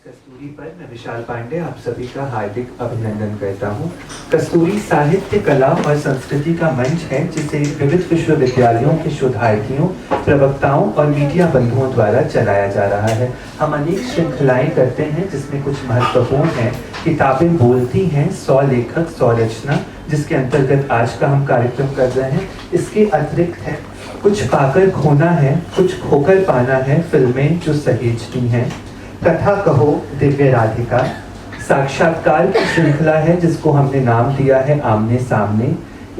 कस्तूरी पर मैं विशाल पांडे आप सभी का हार्दिक अभिनंदन करता हूँ। कस्तूरी साहित्य, कला और संस्कृति का मंच है जिसे विविध विश्वविद्यालयों के शोधार्थियों, प्रवक्ताओं और मीडिया बंधुओं द्वारा चलाया जा रहा है। हम अनेक श्रृंखलाएं करते हैं जिसमें कुछ महत्वपूर्ण हैं। किताबें बोलती हैं, 100 लेखक 100 रचना, जिसके अंतर्गत आज का हम कार्यक्रम कर रहे हैं। इसके अतिरिक्त है कुछ पाकर खोना है, कुछ खोकर पाना है, फिल्में जो सहेजती हैं। कथा कहो दिव्य राधिका, साक्षात्कार की श्रृंखला है जिसको हमने नाम दिया है आमने सामने।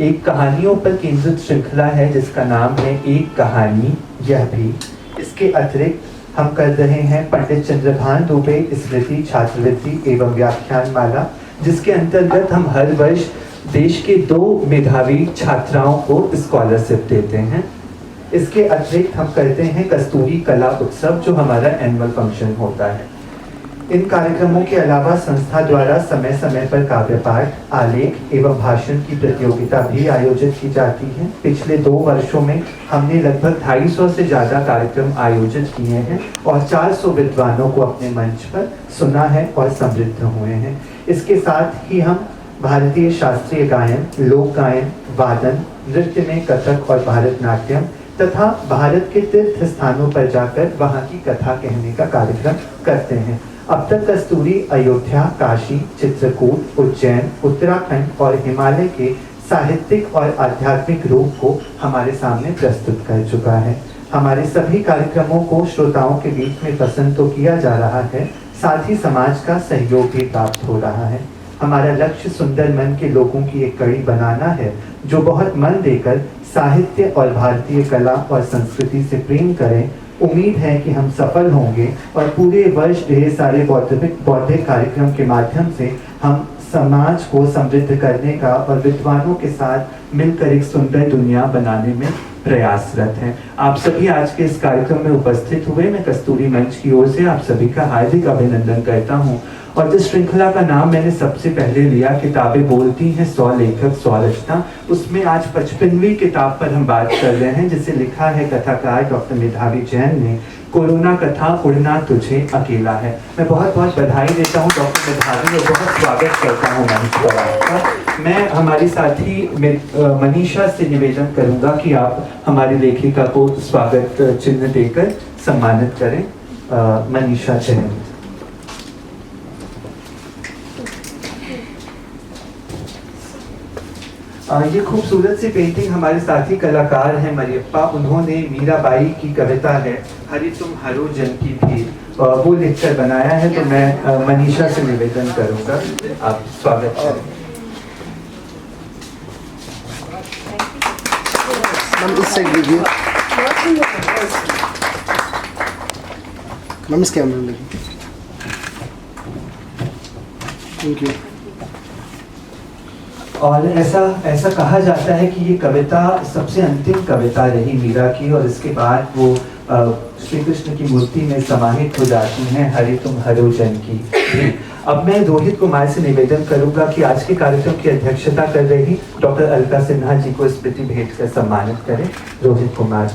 एक कहानियों पर केंद्रित श्रृंखला है जिसका नाम है एक कहानी, यह भी। इसके अतिरिक्त हम कर रहे हैं पंडित चंद्रभान दुबे स्मृति छात्रवृत्ति एवं व्याख्यान माला, जिसके अंतर्गत हम हर वर्ष देश के 2 मेधावी छात्राओं को स्कॉलरशिप देते हैं। इसके अतिरिक्त हम करते हैं कस्तूरी कला उत्सव, जो हमारा एनुअल फंक्शन होता है। इन कार्यक्रमों के अलावा संस्था द्वारा समय समय पर काव्य पाठ, आलेख एवं भाषण की प्रतियोगिता भी आयोजित की जाती है। पिछले 2 वर्षों में हमने लगभग 250 से ज़्यादा कार्यक्रम आयोजित किए हैं और 400 विद्वानों को अपने मंच पर सुना है और समृद्ध हुए हैं। इसके साथ ही हम भारतीय शास्त्रीय गायन, लोक गायन, वादन, नृत्य में कथक और भरतनाट्यम तथा भारत के तीर्थ स्थानों पर जाकर वहाँ की कथा कहने का कार्यक्रम करते हैं। अब तक कस्तूरी अयोध्या, काशी, चित्रकूट, उज्जैन, उत्तराखंड और हिमालय के साहित्यिक और आध्यात्मिक रूप को हमारे सामने प्रस्तुत कर चुका है। हमारे सभी कार्यक्रमों को श्रोताओं के बीच में पसंद तो किया जा रहा है, साथ ही समाज का सहयोग भी प्राप्त हो रहा है। हमारा लक्ष्य सुंदर मन के लोगों की एक कड़ी बनाना है जो बहुत मन देकर साहित्य और भारतीय कला और संस्कृति से प्रेम करें। उम्मीद है कि हम सफल होंगे और पूरे वर्ष ढेर सारे बौद्धिक कार्यक्रम के माध्यम से हम समाज को समृद्ध करने का और विद्वानों के साथ मिलकर एक सुंदर दुनिया बनाने में प्रयासरत हैं। आप सभी आज के इस कार्यक्रम में उपस्थित हुए मैं कस्तूरी मंच की ओर से आप सभी का हार्दिक अभिनंदन करता हूं। और जिस श्रृंखला का नाम मैंने सबसे पहले लिया, किताबें बोलती हैं 100 लेखक 100 रचना, उसमें आज 55वीं किताब पर हम बात कर रहे हैं जिसे लिखा है कथाकार डॉक्टर मेधावी जैन ने। कोरोना कथा उड़ना तुझे अकेला है। मैं बहुत बहुत बधाई देता हूँ डॉक्टर मेधावी और बहुत स्वागत करता हूँ मंच पर आपका। मैं हमारी साथी मनीषा से निवेदन करूँगा कि आप हमारी लेखिका को स्वागत चिन्ह देकर सम्मानित करें। मनीषा जैन। ये खूबसूरत सी पेंटिंग हमारे साथी कलाकार हैं मरियप्पा, उन्होंने मीराबाई की कविता है हरि तुम हरो जन की भीड़ वो लिखकर बनाया है। तो मैं मनीषा से निवेदन करूंगा, आप स्वागत करें। Thank you. और ऐसा कहा जाता है कि ये कविता सबसे अंतिम कविता रही मीरा की और इसके बाद वो श्री कृष्ण की मूर्ति में समाहित हो जाती हैं हरि तुम हरो जन की। अब मैं रोहित कुमार से निवेदन करूंगा कि आज के कार्यक्रम की अध्यक्षता कर रही डॉक्टर अलका सिन्हा जी को स्मृति भेंट कर सम्मानित करें। रोहित कुमार।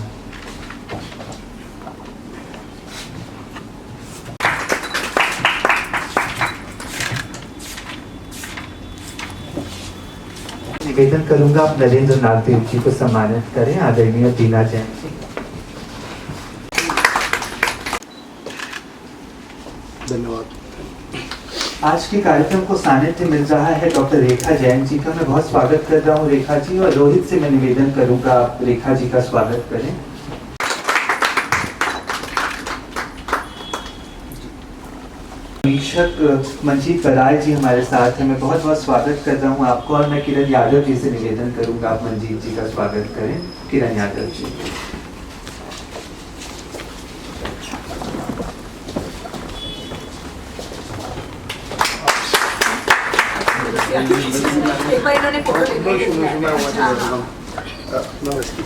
निवेदन करूंगा आप नरेंद्र नाथ देव जी को सम्मानित करें। आदरणीय दीना जैन जी। धन्यवाद। आज के कार्यक्रम को सानिध्य मिल रहा है डॉक्टर रेखा जैन जी का। मैं बहुत स्वागत कर रहा हूँ रेखा जी, और रोहित से मैं निवेदन करूंगा आप रेखा जी का स्वागत करें। समीक्षक मंजीत बराड़ जी हमारे साथ हैं। मैं बहुत बहुत स्वागत कर रहा हूं आपको, और मैं किरण यादव जी से निवेदन करूंगा आप मंजीत जी का स्वागत करें। किरण यादव जी। एक बार इन्होंने फोटो नमस्ते।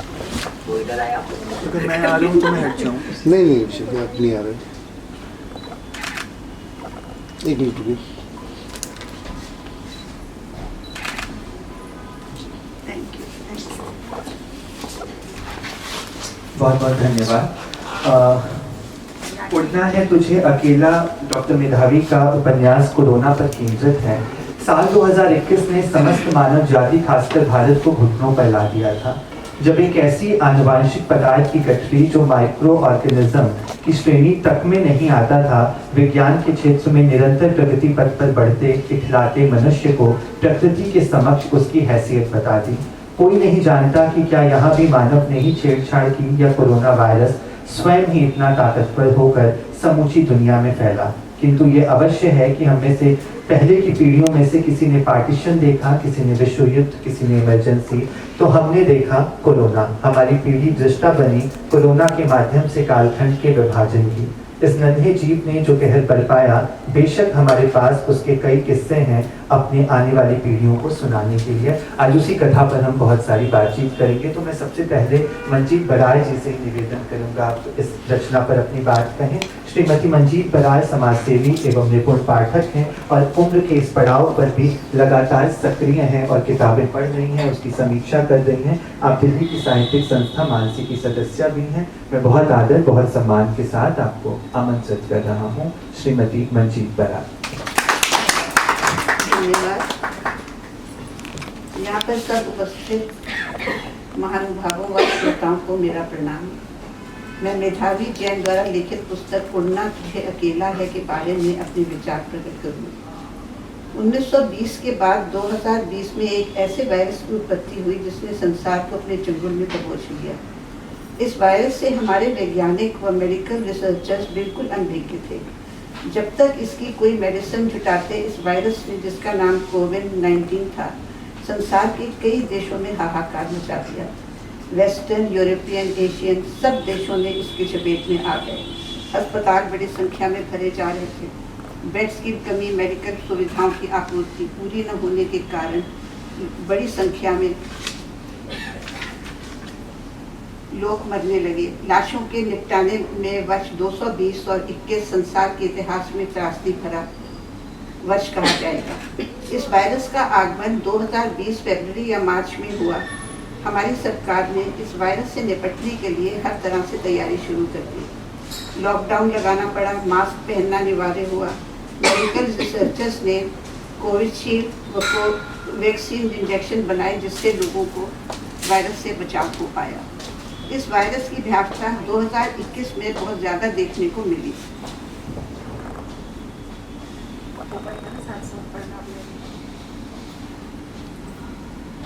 वो इधर आया आपको अगर मैं आ रहा हूँ तो मैं हट जाऊँ। नहीं नहीं अभिषेक, आप नहीं आ रहे। एक मिनट रुकिए। बहुत बहुत धन्यवाद। उड़ना है तुझे अकेला डॉक्टर मेधावी का उपन्यास कोरोना पर केंद्रित है। साल 2021 ने समस्त मानव जाति खासकर भारत को घुटनों पर ला दिया था, जब एक ऐसी आनुवांशिक पदार्थ की गठरी जो माइक्रो ऑर्गेनिज्म की श्रेणी तक में नहीं आता था, विज्ञान के क्षेत्र में निरंतर प्रगति पथ पर बढ़ते इखलाते मनुष्य को प्रकृति के समक्ष उसकी हैसियत बता दी। कोई नहीं जानता कि क्या यहाँ भी मानव ने ही छेड़छाड़ की या कोरोना वायरस स्वयं ही इतना ताकतवर होकर समूची दुनिया में फैला। किंतु ये अवश्य है कि हम में से पहले की पीढ़ियों में से किसी ने पार्टीशन देखा, किसी ने विश्व युद्ध, किसी ने इमरजेंसी, तो हमने देखा कोरोना। हमारी पीढ़ी दृष्टा बनी कोरोना के माध्यम से कालखंड के विभाजन की। इस नन्हे जीव ने जो कहर बरपाया, बेशक हमारे पास उसके कई किस्से हैं अपनी आने वाली पीढ़ियों को सुनाने के लिए। आज उसी कथा पर हम बहुत सारी बातचीत करेंगे। तो मैं सबसे पहले मंजीत बराड़ जी से निवेदन करूंगा आप इस रचना पर अपनी बात कहें। श्रीमती मंजीत बराड़ समाजसेवी एवं निपुण पाठक हैं और उम्र के इस पड़ाव पर भी लगातार सक्रिय हैं और किताबें पढ़ रही हैं, उसकी समीक्षा कर रही हैं। आप दिल्ली की साहित्यिक संस्था मानसी की सदस्य भी हैं। मैं बहुत आदर बहुत सम्मान के साथ आपको आमंत्रित कर रहा हूँ, श्रीमती मंजीत बराड़। धन्यवाद। यहाँ पर सब उपस्थित महानुभावों व श्रोताओं को मेरा प्रणाम। मैं मेधावी जैन द्वारा लिखित पुस्तक उड़ना तुझे अकेला है के बारे में अपने विचार प्रकट करूँगी। 1920 के बाद 2020 में एक ऐसे वायरस की उत्पत्ति हुई जिसने संसार को अपने चंगुल में दबोच लिया। इस वायरस से हमारे वैज्ञानिक व मेडिकल रिसर्चर्स बिल्कुल अनभिज्ञ थे। जब तक इसकी कोई मेडिसिन जुटाते, इस वायरस ने, जिसका नाम कोविड-19 था, संसार के कई देशों में हाहाकार मचा दिया। वेस्टर्न, यूरोपियन, एशियन सब देशों ने इसकी चपेट में आ गए। अस्पताल बड़ी संख्या में भरे जा रहे थे। बेड्स की कमी, मेडिकल सुविधाओं की आपूर्ति पूरी न होने के कारण बड़ी संख्या में लोग मरने लगे। लाशों के निपटाने में वर्ष 220 और 21 संसार के इतिहास में त्रासदी भरा वर्ष कहा जाएगा। इस वायरस का आगमन 2020 फरवरी या मार्च में हुआ। हमारी सरकार ने इस वायरस से निपटने के लिए हर तरह से तैयारी शुरू कर दी। लॉकडाउन लगाना पड़ा, मास्क पहनना अनिवार्य हुआ। मेडिकल रिसर्चर्स ने कोविशील्ड व वैक्सीन इंजेक्शन बनाए जिससे लोगों को वायरस से बचाव हो पाया। इस वायरस की व्यापकता 2021 में बहुत ज़्यादा देखने को मिली।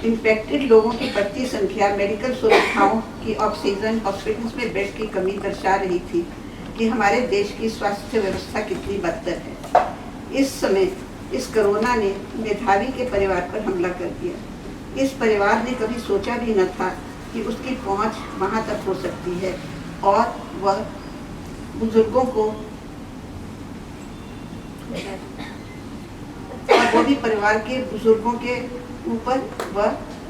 इन्फेक्टेड लोगों की बढ़ती संख्या, मेडिकल सुविधाओं की, ऑक्सीजन, हॉस्पिटल्स में बेड की कमी दर्शा रही थी कि हमारे देश की स्वास्थ्य व्यवस्था कितनी बदतर है। इस समय इस कोरोना ने मेधावी के परिवार पर हमला कर दिया। इस परिवार ने कभी सोचा भी न था कि उसकी पहुंच वहां तक हो सकती है और वह बुजुर्गों को, और वो भी परिवार के बुजुर्गों के ऊपर व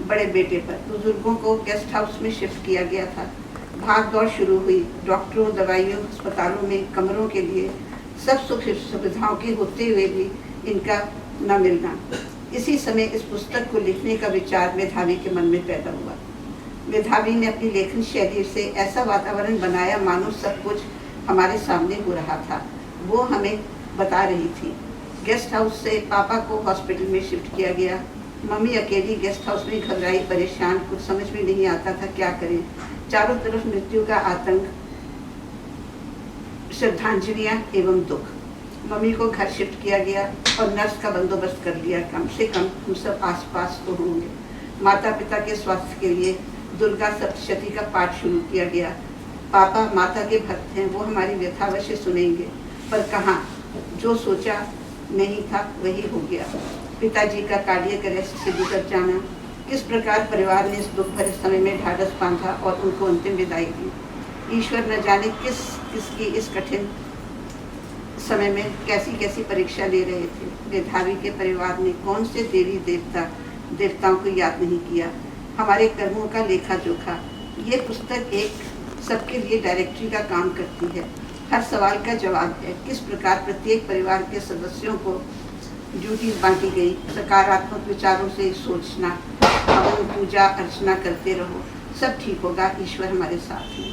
बड़े बेटे पर। बुजुर्गों को गेस्ट हाउस में शिफ्ट किया गया था। भाग दौड़ शुरू हुई। डॉक्टरों, दवाइयों, अस्पतालों में कमरों के लिए सब सुख सुविधाओं के होते हुए भी इनका न मिलना। इसी समय इस पुस्तक को लिखने का विचार मेधावी के मन में पैदा हुआ। मेधावी ने अपनी लेखन शैली से ऐसा वातावरण बनाया मानो सब कुछ हमारे सामने हो रहा था। वो हमें बता रही थी। गेस्ट हाउस से पापा को हॉस्पिटल में शिफ्ट किया गया। मम्मी अकेली गेस्ट हाउस में घबराई, परेशान, कुछ समझ में नहीं आता था क्या करें। चारों तरफ मृत्यु का आतंक, श्रद्धांजलियाँ एवं दुख। मम्मी को घर शिफ्ट किया गया और नर्स का बंदोबस्त कर लिया। कम से कम हम सब आसपास तो होंगे। माता पिता के स्वास्थ्य के लिए दुर्गा सप्तशती का पाठ शुरू किया गया। पापा माता के भक्त हैं, वो हमारी व्यथा अवश्य सुनेंगे, पर कहाँ, जो सोचा नहीं था वही हो गया। पिताजी का कार्डियक अरेस्ट से गुजर जाना। किस प्रकार परिवार ने इस दुख भरे समय में ढाढ़स बांधा और उनको अंतिम विदाई दी। ईश्वर न जाने किसकी इस कठिन समय में कैसी कैसी परीक्षा ले रहे थे। मेधावी के परिवार ने कौन से देवी देवताओं को याद नहीं किया, हमारे कर्मों का लेखा जोखा। ये पुस्तक एक सबके लिए डायरेक्टरी का काम करती है। हर सवाल का जवाब है। किस प्रकार प्रत्येक परिवार के सदस्यों को ड्यूटी बांटी गई। सकारात्मक विचारों से सोचना, हवन पूजा अर्चना करते रहो, सब ठीक होगा, ईश्वर हमारे साथ है।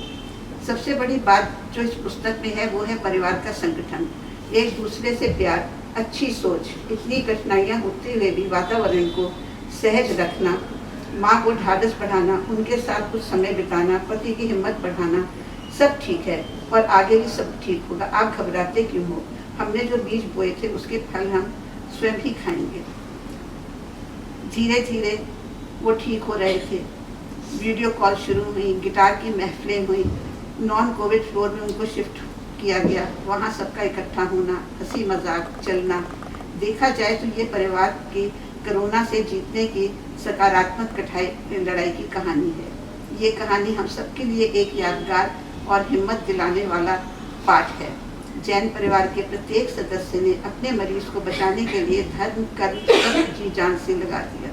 सबसे बड़ी बात जो इस पुस्तक में है वो है परिवार का संगठन, एक दूसरे से प्यार, अच्छी सोच। इतनी कठिनाइयाँ होते हुए भी वातावरण को सहज रखना, माँ को ढाढ़स बढ़ाना, उनके साथ कुछ समय बिताना, पति की हिम्मत बढ़ाना, सब ठीक है और आगे भी सब ठीक होगा। आप घबराते क्यों हो? हमने जो बीज बोए थे उसके फल हम स्वयं ही खाएंगे। धीरे धीरे वो ठीक हो रहे थे। वीडियो कॉल शुरू हुई, गिटार की महफिलें हुई, नॉन कोविड फ्लोर में उनको शिफ्ट किया गया। वहाँ सबका इकट्ठा होना, हंसी मजाक, चलना। देखा जाए तो ये परिवार की कोरोना से जीतने की सकारात्मक लड़ाई की कहानी है। ये कहानी हम सबके लिए एक यादगार और हिम्मत दिलाने वाला पाठ है। जैन परिवार के प्रत्येक सदस्य ने अपने मरीज को बचाने के लिए धर्म कर्म सब जी जान से लगा दिया।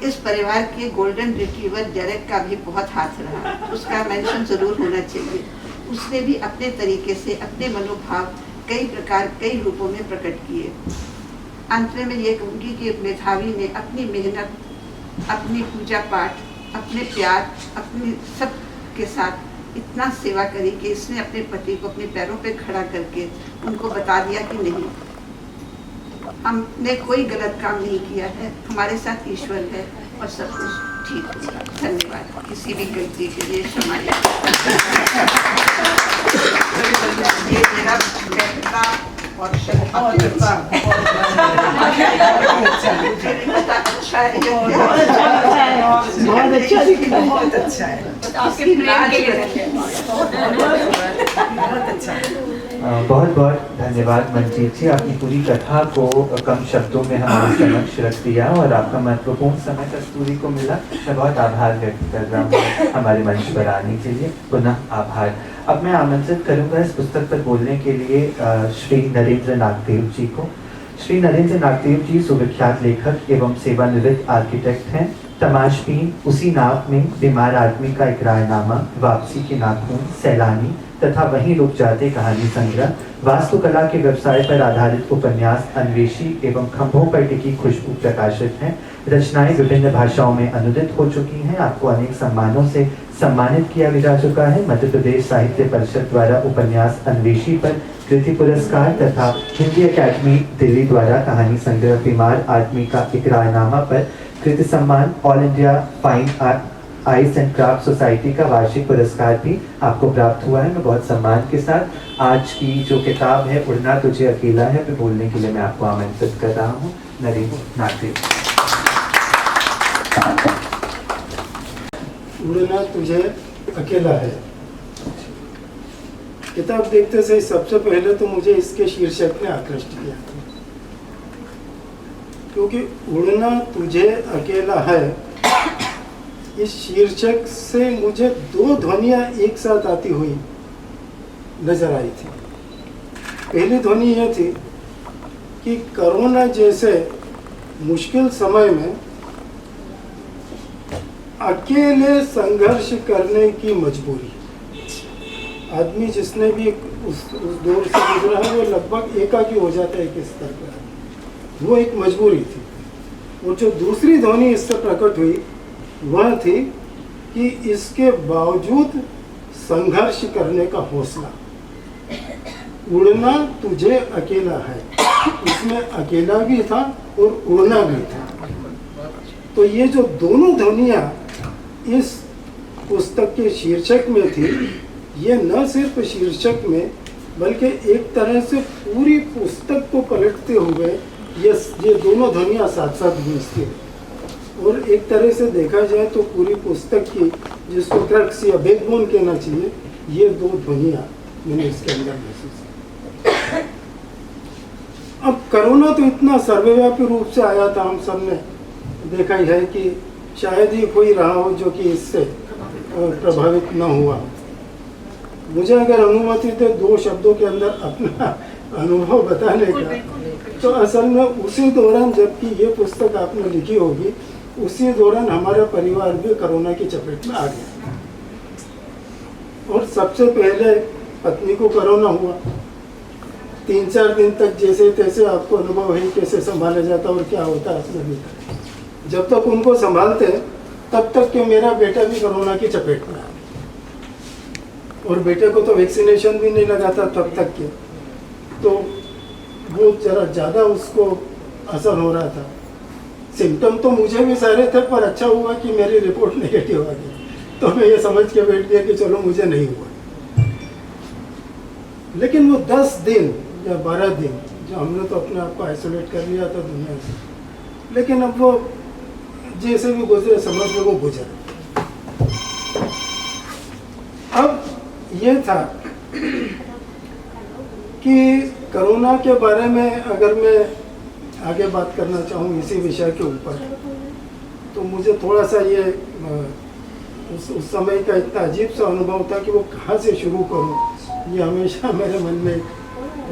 इस परिवार के गोल्डन रिट्रीवर डेरेक का भी बहुत हाथ रहा, उसका मेंशन जरूर होना चाहिए। उसने भी अपने तरीके से अपने मनोभाव कई प्रकार कई रूपों में प्रकट किए। अंत में मैं ये कहूँगी कि मेधावी ने अपनी मेहनत, अपनी पूजा पाठ, अपने प्यार, अपने सब के साथ इतना सेवा करी कि इसने अपने पति को अपने पैरों पे खड़ा करके उनको बता दिया कि नहीं, हमने कोई गलत काम नहीं किया है, हमारे साथ ईश्वर है और सब कुछ ठीक होगा। धन्यवाद। किसी भी गलती के लिए क्षमा। ये मेरा पहला और बहुत अच्छा है। आपके प्रेम के लिए बहुत अच्छा है। बहुत बहुत धन्यवाद मंजीत जी, आपकी पूरी कथा को कम शब्दों में हमारे समक्ष रख दिया और आपका महत्वपूर्ण समय कस्तूरी को मिला। मैं बहुत आभार व्यक्त कर रहा हूँ हमारे मंच पर आने के लिए, पुनः आभार। अब मैं आमंत्रित करूँगा इस पुस्तक पर बोलने के लिए श्री नरेंद्र नागदेव जी को। श्री नरेंद्र नागदेव जी सुविख्यात लेखक एवं सेवानिवृत्त आर्किटेक्ट हैं। तमाशबीन, उसी नाव में, बीमार आदमी का इकरारनामा, वापसी के नाखून, सैलानी तथा वहीं रुक जाते कहानी संग्रह, वास्तुकला के व्यवसाय पर आधारित उपन्यास अन्वेषी एवं खंभों पर टिकी खुशबू प्रकाशित हैं। रचनाएं विभिन्न भाषाओं में अनुदित हो चुकी हैं। आपको अनेक सम्मानों से सम्मानित किया भी जा चुका है। मध्य प्रदेश साहित्य परिषद द्वारा उपन्यास अन्वेषी पर कृति पुरस्कार तथा हिंदी अकेडमी दिल्ली द्वारा कहानी संग्रह बीमार आदमी का इकरारनामा पर कृति सम्मान, all India fine arts and craft society का वार्षिक पुरस्कार भी आपको प्राप्त हुआ है। मैं बहुत सम्मान के साथ आज की जो किताब है उड़ना तुझे अकेला है पे बोलने के लिए मैं आपको आमंत्रित कर रहा हूँ। नरेंद्र नागदेव। उड़ना तुझे अकेला है। किताब देखते से सबसे पहले तो मुझे इसके शीर्षक ने आकृष्ट किया, क्योंकि उड़ना तुझे अकेला है इस शीर्षक से मुझे दो ध्वनियां एक साथ आती हुई नजर आई थी। पहली ध्वनि यह थी कि कोरोना जैसे मुश्किल समय में अकेले संघर्ष करने की मजबूरी। आदमी जिसने भी उस दौर से गुजरा है वो लगभग एकाकी हो जाता है एक स्तर पर, वो एक मजबूरी थी। और जो दूसरी ध्वनि इससे प्रकट हुई वह थी कि इसके बावजूद संघर्ष करने का हौसला। उड़ना तुझे अकेला है, इसमें अकेला भी था और उड़ना भी था। तो ये जो दोनों ध्वनियाँ इस पुस्तक के शीर्षक में थी, ये न सिर्फ शीर्षक में बल्कि एक तरह से पूरी पुस्तक को पलटते हुए ये दोनों ध्वनियाँ साथ साथ गूंजती हैं। और एक तरह से देखा जाए तो पूरी पुस्तक की जिसको क्रक्स या बैकबोन कहना चाहिए, ये दो ध्वनियाँ मैंने इसके अंदर महसूस की। अब कोरोना तो इतना सर्वव्यापी रूप से आया था, हम सब ने देखा ही है कि शायद ही कोई रहा हो जो कि इससे प्रभावित न हुआ। मुझे अगर अनुमति दे 2 शब्दों के अंदर अपना अनुभव बताने का, तो असल में उसी दौरान जबकि ये पुस्तक आपने लिखी होगी, उसी दौरान हमारा परिवार भी कोरोना की चपेट में आ गया। और सबसे पहले पत्नी को कोरोना हुआ। 3-4 दिन तक जैसे तैसे आपको अनुभव है कैसे संभाला जाता और क्या होता है अपने भीतर। जब तक उनको संभालते तब तक कि मेरा बेटा भी कोरोना की चपेट में आ गया। और बेटे को तो वैक्सीनेशन भी नहीं लगा था तब तक के, तो वो जरा ज़्यादा उसको असर हो रहा था। सिम्टम तो मुझे भी सारे थे, पर अच्छा हुआ कि मेरी रिपोर्ट नेगेटिव आ गई, तो मैं ये समझ के बैठ गया कि चलो मुझे नहीं हुआ। लेकिन वो 10 दिन या 12 दिन जो हमने तो अपने आप को आइसोलेट कर लिया था दुनिया से, लेकिन अब वो जैसे भी गुजरे समझ में वो गुजरे। अब ये था कि कोरोना के बारे में अगर मैं आगे बात करना चाहूँ इसी विषय के ऊपर, तो मुझे थोड़ा सा ये उस समय का इतना अजीब सा अनुभव था कि वो कहाँ से शुरू करूँ, ये हमेशा मेरे मन में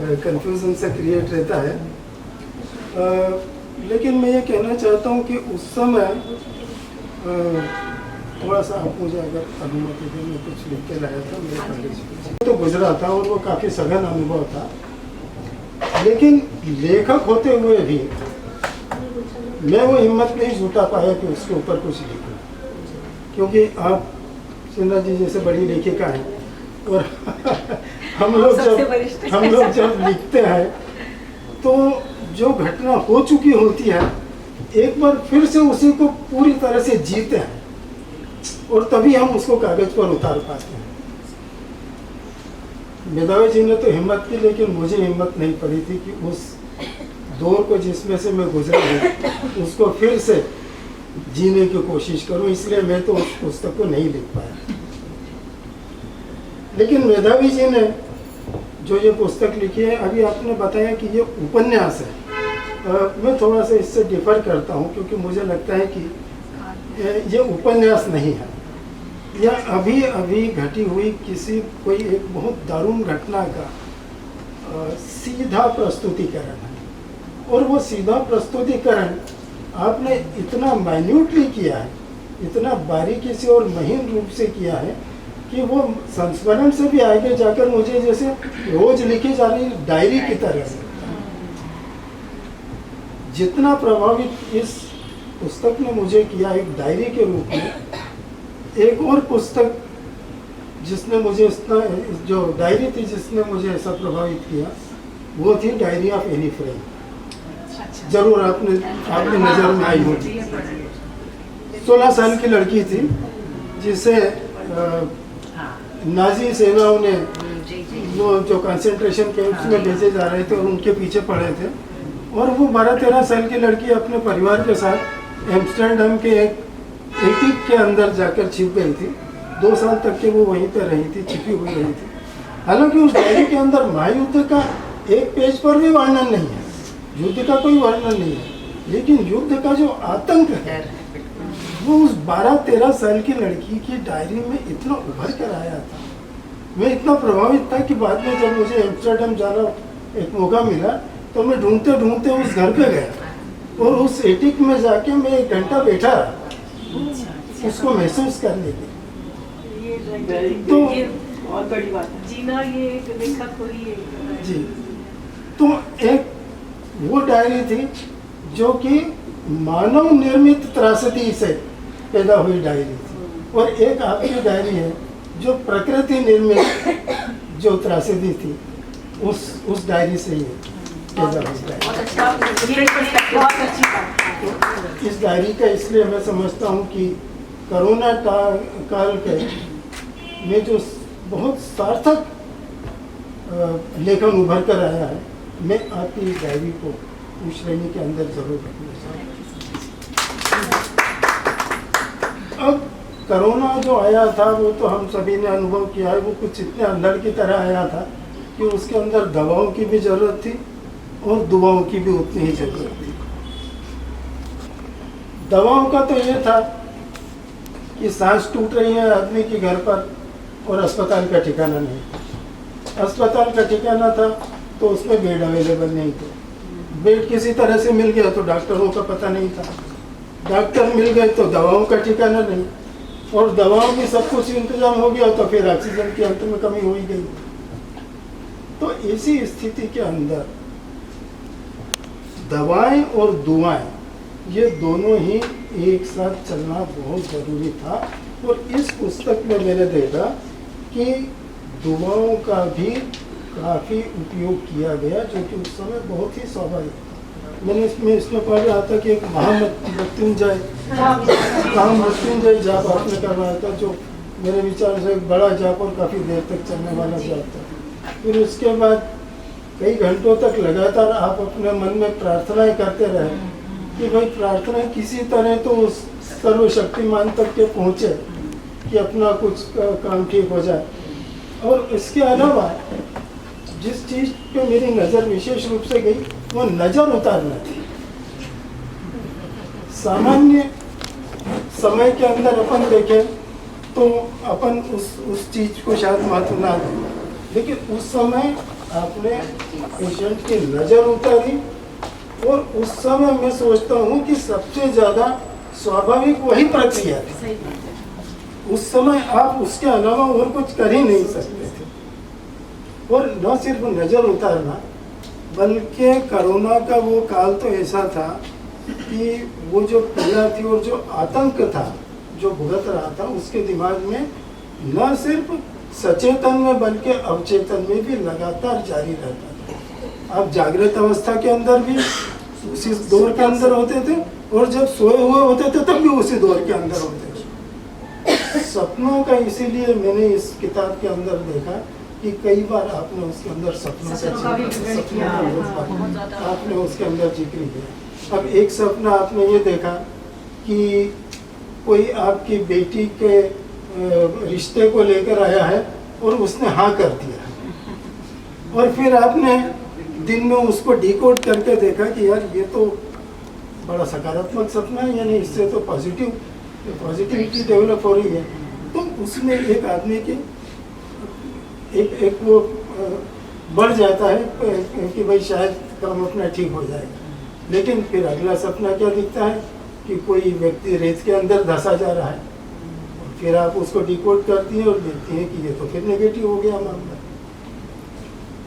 कंफ्यूजन से क्रिएट रहता है। लेकिन मैं ये कहना चाहता हूँ कि उस समय थोड़ा सा आप मुझे अगर अनुमति दें, मैं कुछ लिख के लाया था मेरे कॉलेज तो गुजरा था और वो काफ़ी सघन अनुभव था। लेकिन लेखक होते हुए भी मैं वो हिम्मत नहीं जुटा पाया कि उसके ऊपर कुछ लिखूं, क्योंकि आप सिन्हा जी जैसे बड़ी लेखिका हैं और हम लोग जब लिखते हैं तो जो घटना हो चुकी होती है एक बार फिर से उसी को पूरी तरह से जीते हैं और तभी हम उसको कागज पर उतार पाते हैं। मेधावी जी ने तो हिम्मत की, लेकिन मुझे हिम्मत नहीं पड़ी थी कि उस दौर को जिसमें से मैं गुजरा हूँ उसको फिर से जीने की कोशिश करूँ, इसलिए मैं तो उस पुस्तक को नहीं लिख पाया। लेकिन मेधावी जी ने जो ये पुस्तक लिखी है, अभी आपने बताया कि ये उपन्यास है, मैं थोड़ा सा इससे डिफर करता हूँ, क्योंकि मुझे लगता है कि ये उपन्यास नहीं है, यह अभी अभी घटी हुई कोई एक बहुत दारुण घटना का सीधा प्रस्तुतिकरण है। और वो सीधा प्रस्तुतिकरण आपने इतना माइन्यूटली किया है, इतना बारीकी से और महीन रूप से किया है कि वो संस्मरण से भी आगे जाकर मुझे जैसे रोज लिखी जा रही डायरी की तरह से। जितना प्रभावित इस पुस्तक ने मुझे किया एक डायरी के रूप में, एक और पुस्तक जिसने मुझे इतना, जो डायरी थी जिसने मुझे ऐसा प्रभावित किया, वो थी डायरी ऑफ एनी फ्रैंक। जरूर आपने नजर में आई होगी। 16 साल की लड़की थी जिसे नाजी सेनाओं ने वो जो कंसंट्रेशन कैंप्स में भेजे जा रहे थे और उनके पीछे पड़े थे, और वो 12-13 साल की लड़की अपने परिवार के साथ एम्स्टर्डम के एक एटिक के अंदर जाकर छिप गई थी। 2 साल तक के वो वहीं पर रही थी, छिपी हुई रही थी। हालांकि उस डायरी के अंदर महायुद्ध का एक पेज पर भी वर्णन नहीं है, युद्ध का कोई वर्णन नहीं है, लेकिन युद्ध का जो आतंक है वो उस 12-13 साल की लड़की की डायरी में इतना उभर कर आया था। मैं इतना प्रभावित था कि बाद में जब मुझे एम्स्टर्डम जाना एक मौका मिला तो मैं ढूंढते ढूंढते उस घर पे गया और उस एटिक में जाके मैं 1 घंटा बैठा उसको महसूस करने के। तो बहुत बड़ी बात है जीना, ये एक लेखक हुई है जी। तो एक वो डायरी थी जो कि मानव निर्मित त्रासदी से पैदा हुई डायरी थी, और एक आपकी डायरी है जो प्रकृति निर्मित जो त्रासदी थी उस डायरी से ही पैदा हुई डायरी। बहुत अच्छी बात। इस डायरी का इसलिए मैं समझता हूँ कि कोरोना काल के में जो बहुत सार्थक लेखन उभर कर आया है, मैं आपकी इस डायरी को उस श्रेणी के अंदर जरूर रखना चाहूँगा। अब कोरोना जो आया था वो तो हम सभी ने अनुभव किया है, वो कुछ इतने अंधड़ की तरह आया था कि उसके अंदर दवाओं की भी जरूरत थी और दुआओं की भी उतनी ही जरूरत थी। दवाओं का तो ये था कि सांस टूट रही है आदमी की घर पर और अस्पताल का ठिकाना नहीं। अस्पताल का ठिकाना था तो उसमें बेड अवेलेबल नहीं थे, बेड किसी तरह से मिल गया तो डॉक्टरों का पता नहीं था, डॉक्टर मिल गए तो दवाओं का ठिकाना नहीं, और दवाओं की सब कुछ इंतजाम हो गया तो फिर ऑक्सीजन की अंत में कमी हो ही गई। तो इसी स्थिति के अंदर दवाएं और दुआएं ये दोनों ही एक साथ चलना बहुत ज़रूरी था। और इस पुस्तक में मैंने देखा कि दुआओं का भी काफ़ी उपयोग किया गया, जो कि उस समय बहुत ही स्वाभाविक था। मैंने इसमें पढ़ रहा था कि एक महामृत्युंजय जाप आपने करवाया था, जो मेरे विचार से एक बड़ा जाप और काफ़ी देर तक चलने वाला जाप था। फिर उसके बाद कई घंटों तक लगातार आप अपने मन में प्रार्थनाएं करते रहे कि भाई प्रार्थना किसी तरह तो उस सर्वशक्तिमान तक के पहुँचे कि अपना कुछ काम ठीक हो जाए। और इसके अलावा जिस चीज़ पे मेरी नज़र विशेष रूप से गई वो नज़र उतारना थी। सामान्य समय के अंदर अपन देखें तो अपन उस चीज़ को शायद महत्व ना दें, लेकिन उस समय आपने पेशेंट की नज़र उतारी, और उस समय मैं सोचता हूँ कि सबसे ज़्यादा स्वाभाविक वही प्रक्रिया थी। उस समय आप उसके अलावा और कुछ कर ही नहीं सकते थे। और न सिर्फ नज़र उतारना, बल्कि कोरोना का वो काल तो ऐसा था कि वो जो पीड़ा थी और जो आतंक था जो भुगत रहा था, उसके दिमाग में न सिर्फ सचेतन में बल्कि अवचेतन में भी लगातार जारी रहता था। आप जागृत अवस्था के अंदर भी उसी दौर के अंदर होते थे, और जब सोए हुए होते थे तब भी उसी दौर के अंदर होते थे। सपनों का इसीलिए मैंने इस किताब के अंदर देखा कि कई बार आपने उसके अंदर सपनों आपने उसके अंदर जिक्र किया। अब एक सपना आपने ये देखा कि कोई आपकी बेटी के रिश्ते को लेकर आया है और उसने हाँ कर दिया, और फिर आपने दिन में उसको डिकोड करके देखा कि यार ये तो बड़ा सकारात्मक सपना है, यानी इससे तो पॉजिटिविटी डेवलप हो रही है। तो उसमें एक आदमी की एक वो बढ़ जाता है कि भाई शायद काम अपना ठीक हो जाएगा। लेकिन फिर अगला सपना क्या दिखता है कि कोई व्यक्ति रेत के अंदर धंसा जा रहा है, फिर आप उसको डिकोड करती हैं और देखती हैं कि ये तो फिर नेगेटिव हो गया मामला,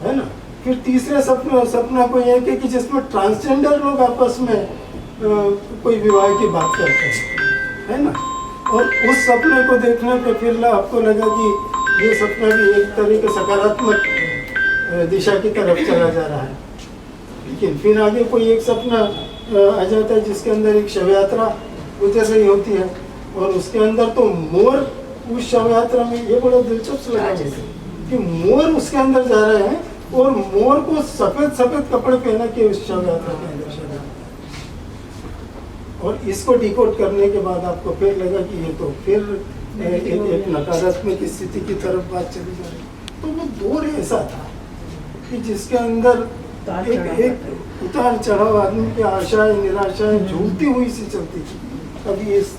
है ना। फिर तीसरे सपना कोई है कि जिसमें ट्रांसजेंडर लोग आपस में कोई विवाह की बात करते हैं, है ना। और उस सपने को देखने पे फिर आपको लगा कि ये सपना भी एक तरह के सकारात्मक दिशा की तरफ चला जा रहा है। लेकिन फिर आगे कोई एक सपना आ जाता है जिसके अंदर एक शव यात्रा गुजर रही होती है, और उसके अंदर तो मोर उस शव यात्रा में, ये बड़ा दिलचस्प लगा मुझे कि मोर उसके अंदर जा रहे हैं और मोर को सफेद कपड़े पहना के उस शव यात्रा के अंदर चला। और इसको डिकोड करने के बाद आपको फिर लगा कि ये तो फिर एक नकारात्मक स्थिति की तरफ बात चली जा रही। तो वो दौर ऐसा था कि जिसके अंदर एक उतार चढ़ाव, आदमी की आशाएं निराशाएं झूलती हुई सी चलती थी, कभी इस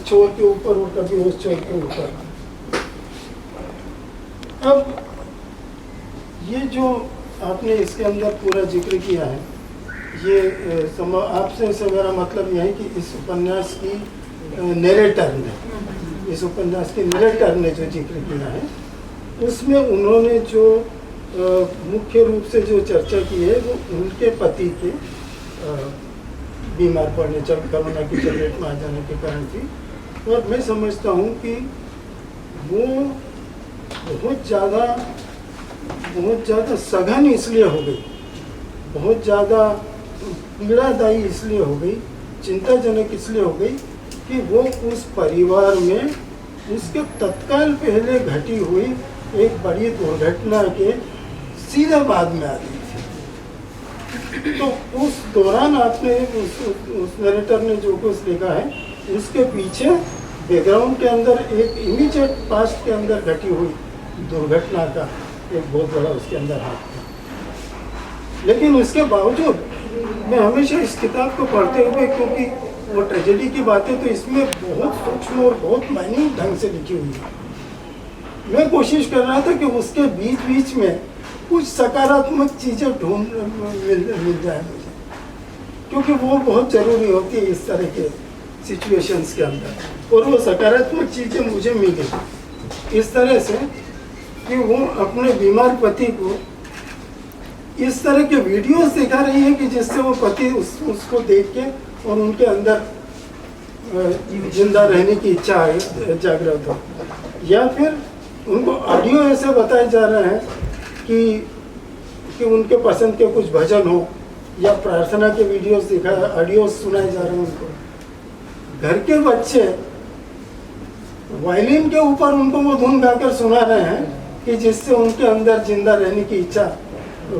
छोर के ऊपर और कभी उस छोर के ऊपर। अब ये जो आपने इसके अंदर पूरा जिक्र किया है, ये आपसे से मेरा मतलब यह है कि इस उपन्यास की नरेटर ने जो जिक्र किया है, उसमें उन्होंने जो मुख्य रूप से जो चर्चा की है वो उनके पति के बीमार पड़ने, कोरोना की चपेट में आ जाने के कारण थी। और मैं समझता हूँ कि वो बहुत ज़्यादा सघन इसलिए हो गई, बहुत ज़्यादा पीड़ादायी इसलिए हो गई, चिंताजनक इसलिए हो गई कि वो उस परिवार में उसके तत्काल पहले घटी हुई एक बड़ी दुर्घटना के सीधे बाद में आ गई थी। तो उस दौरान आपने उस नरेटर ने जो कुछ लिखा है, उसके पीछे बैकग्राउंड के अंदर एक इमीडिएट पास्ट के अंदर घटी हुई दुर्घटना का एक बहुत बड़ा उसके अंदर हाथ था। लेकिन उसके बावजूद मैं हमेशा इस किताब को पढ़ते हुए, क्योंकि वो ट्रेजेडी की बातें तो इसमें बहुत सूक्ष्म और बहुत माइन्यूट ढंग से लिखी हुई है, मैं कोशिश कर रहा था कि उसके बीच बीच में कुछ सकारात्मक चीज़ें मिल जाए मुझे, क्योंकि वो बहुत ज़रूरी होती है इस तरह के सिचुएशंस के अंदर। और वो सकारात्मक चीज़ें मुझे मिली इस तरह से कि वो अपने बीमार पति को इस तरह के वीडियोस दिखा रही है कि जिससे वो पति उसको देख के और उनके अंदर जिंदा रहने की इच्छा जागृत हो, या फिर उनको ऑडियो ऐसे बताए जा रहे हैं कि उनके पसंद के कुछ भजन हो या प्रार्थना के वीडियोस दिखाए, ऑडियो सुनाए जा रहे हैं उनको। घर के बच्चे वायलिन के ऊपर उनको वो धुन गाकर सुना रहे हैं कि जिससे उनके अंदर जिंदा रहने की इच्छा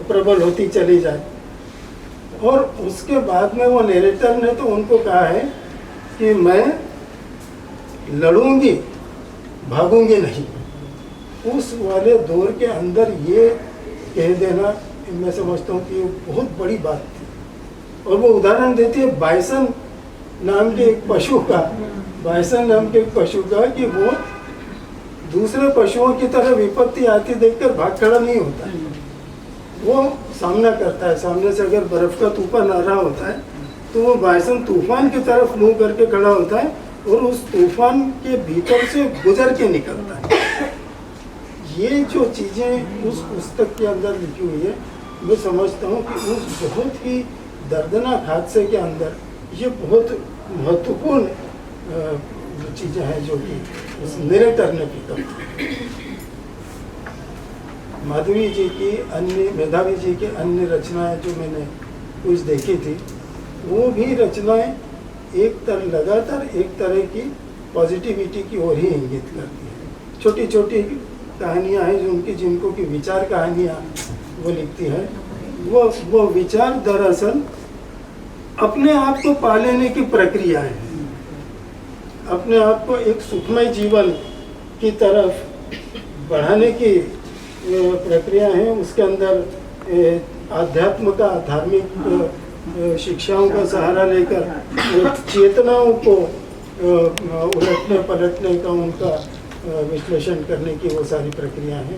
प्रबल होती चली जाए। और उसके बाद में वो नरेटर ने तो उनको कहा है कि मैं लड़ूंगी, भागूंगी नहीं। उस वाले दौर के अंदर ये कह देना, मैं समझता हूँ कि ये बहुत बड़ी बात थी। और वो उदाहरण देती है बाइसन नाम के एक पशु का, बाइसन नाम के एक पशु का, कि वो दूसरे पशुओं की तरह विपत्ति आती देखकर भाग खड़ा नहीं होता है, वो सामना करता है। सामने से अगर बर्फ का तूफान आ रहा होता है तो वो बाइसन तूफान की तरफ मुंह करके खड़ा होता है और उस तूफान के भीतर से गुजर के निकलता है। ये जो चीज़ें उस पुस्तक के अंदर लिखी हुई है, मैं समझता हूँ कि उस बहुत ही दर्दनाक हादसे के अंदर ये बहुत महत्वपूर्ण चीज़ें हैं जो कि उस नरेटर ने पिकअप। माधवी जी की अन्य, मेधावी जी की अन्य रचनाएं जो मैंने कुछ देखी थी, वो भी रचनाएं लगातार एक तरह की पॉजिटिविटी की ओर ही इंगित करती है। छोटी छोटी कहानियाँ हैं जिनको की विचार कहानियाँ वो लिखती है। वो विचार दरअसल अपने आप को पा लेने की प्रक्रिया है, अपने आप को एक सुखमय जीवन की तरफ बढ़ाने की प्रक्रिया है। उसके अंदर आध्यात्म का, धार्मिक शिक्षाओं का सहारा लेकर चेतनाओं को उलटने पलटने का, उनका विश्लेषण करने की वो सारी प्रक्रिया है।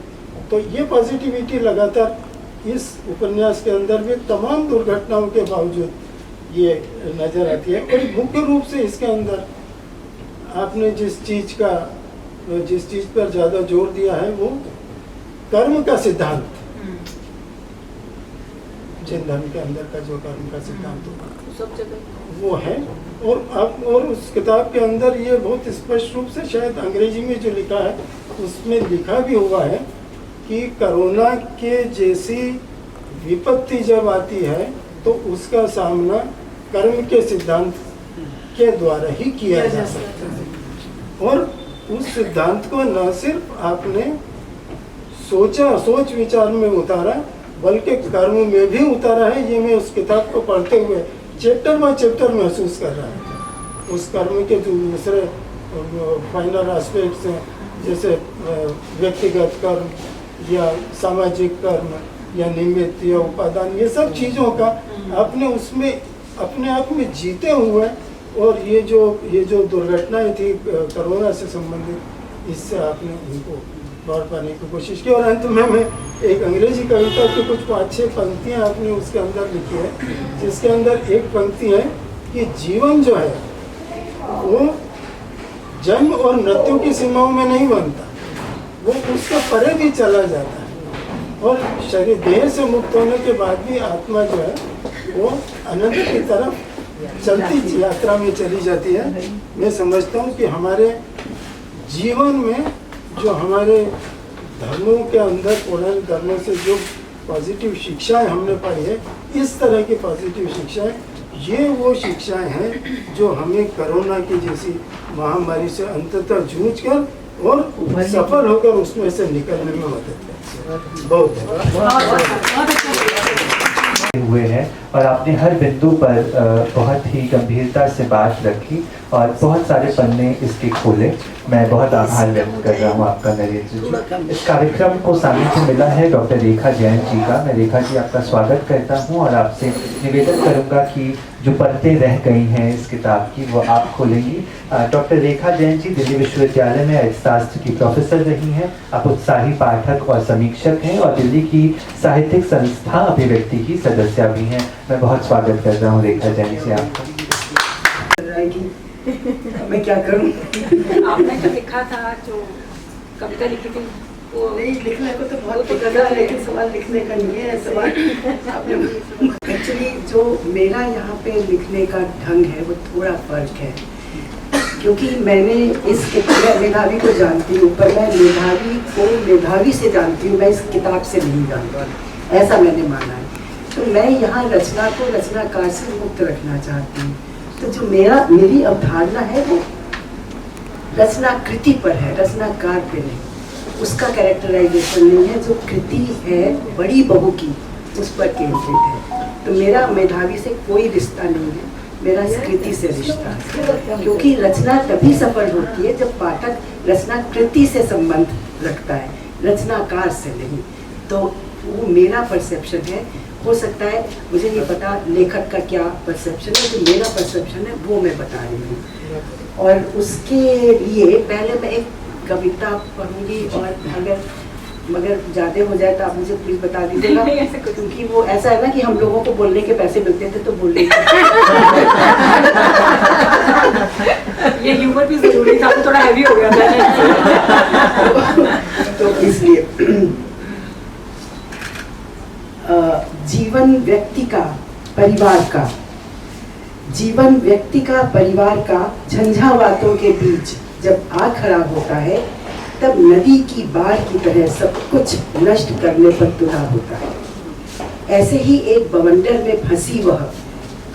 तो ये पॉजिटिविटी लगातार इस उपन्यास के अंदर भी तमाम दुर्घटनाओं के बावजूद ये नज़र आती है। और मुख्य रूप से इसके अंदर आपने जिस चीज़ पर ज़्यादा जोर दिया है वो कर्म का सिद्धांत, जैन धर्म के अंदर का जो कर्म का सिद्धांत होगा वो है। और उस किताब के अंदर ये बहुत स्पष्ट रूप से, शायद अंग्रेजी में जो लिखा है उसमें लिखा भी हुआ है कि कोरोना के जैसी विपत्ति जब आती है तो उसका सामना कर्म के सिद्धांत के द्वारा ही किया जा सकता है। और उस सिद्धांत को न सिर्फ आपने सोच विचार में उतारा, बल्कि कर्म में भी उतारा है। ये मैं उस किताब को पढ़ते हुए चैप्टर बाय चैप्टर महसूस कर रहा हूँ। उस कर्म के जो दूसरे फाइनल एस्पेक्ट्स हैं, जैसे व्यक्तिगत कर्म या सामाजिक कर्म या निमित्त या उपादान, ये सब चीज़ों का आपने उसमें अपने आप में जीते हुए, और ये जो दुर्घटनाएं थी कोरोना से संबंधित, इससे आपने उनको दौड़ पाने की कोशिश की। और अंत में मैं एक अंग्रेजी कविता की कुछ 5-6 पंक्तियाँ आपने उसके अंदर लिखी है, जिसके अंदर एक पंक्ति है कि जीवन जो है वो जन्म और मृत्यु की सीमाओं में नहीं बनता, वो उसके परे भी चला जाता है। और शरीर देह से मुक्त होने के बाद भी आत्मा जो है वो अनंत की तरफ चलती यात्रा में चली जाती है। मैं समझता हूँ कि हमारे जीवन में जो हमारे धर्मों के अंदर, पौराणिक धर्मों से जो पॉजिटिव शिक्षाएं हमने पाई है, इस तरह की पॉजिटिव शिक्षाएं, ये वो शिक्षाएं हैं जो हमें कोरोना की जैसी महामारी से अंततः जूझ कर और सफल होकर उसमें से निकलने में मदद करती है। बहुत हुए हैं और आपने हर बिंदु पर बहुत ही गंभीरता से बात रखी और बहुत सारे पन्ने इसके खोले। मैं बहुत आभार व्यक्त कर रहा हूँ आपका नरेंद्र जी। इस कार्यक्रम को सानिध्य मिला है डॉक्टर रेखा जैन जी का। मैं रेखा जी आपका स्वागत करता हूँ और आपसे निवेदन करूँगा कि जो परतें रह गई हैं इस किताब की वो आप खोलेंगी। डॉक्टर रेखा जैन जी दिल्ली विश्वविद्यालय में अर्थशास्त्र की प्रोफेसर रही हैं। आप उत्साही पाठक और समीक्षक हैं और दिल्ली की साहित्यिक संस्था अभिव्यक्ति की सदस्य भी हैं। मैं बहुत स्वागत कर रहा हूँ रेखा जैन जी आपका। मैं क्या करूं? आपने जो लिखा था, जो कविता लिखी थी, वो नहीं, लिखने को तो बहुत गदा है, लेकिन सवाल लिखने का नहीं है। सवाल एक्चुअली जो मेरा यहाँ पे लिखने का ढंग है वो थोड़ा फर्क है, क्योंकि मैंने मैं मेधावी को जानती हूँ, पर मैं मेधावी को मेधावी से जानती हूँ, मैं इस किताब से नहीं जानती, ऐसा मैंने माना है। तो मैं यहाँ रचना को रचनाकार से मुक्त रखना चाहती हूँ। तो जो मेरी अवधारणा है वो रचनाकृति पर है, रचनाकार पे नहीं। उसका कैरेक्टराइजेशन नहीं है। जो कृति है बड़ी बहू की, उस पर केंद्रित है। तो मेरा मेधावी से कोई रिश्ता नहीं है, मेरा इस कृति से रिश्ता है। क्योंकि रचना तभी सफल होती है जब पाठक रचनाकृति से संबंध रखता है, रचनाकार से नहीं। तो वो मेरा परसेप्शन है। हो सकता है, मुझे नहीं पता लेखक का क्या परसेप्शन है, जो मेरा परसेप्शन है वो मैं बता रही हूँ। और उसके लिए पहले मैं एक कविता पढ़ूंगी, और मगर ज़्यादा हो जाए तो आप मुझे प्लीज़ बता दीजिएगा, क्योंकि वो ऐसा है ना कि हम लोगों को बोलने के पैसे मिलते थे तो बोल रही ये ह्यूमर भी जरूरी था, थोड़ा हैवी हो गया था। तो इसलिए जीवन व्यक्ति का परिवार का, जीवन व्यक्ति का परिवार का झंझावातों के बीच जब आ खड़ा होता है, तब नदी की बाढ़ की तरह सब कुछ नष्ट करने पर तुला होता है। ऐसे ही एक बवंडर में फंसी वह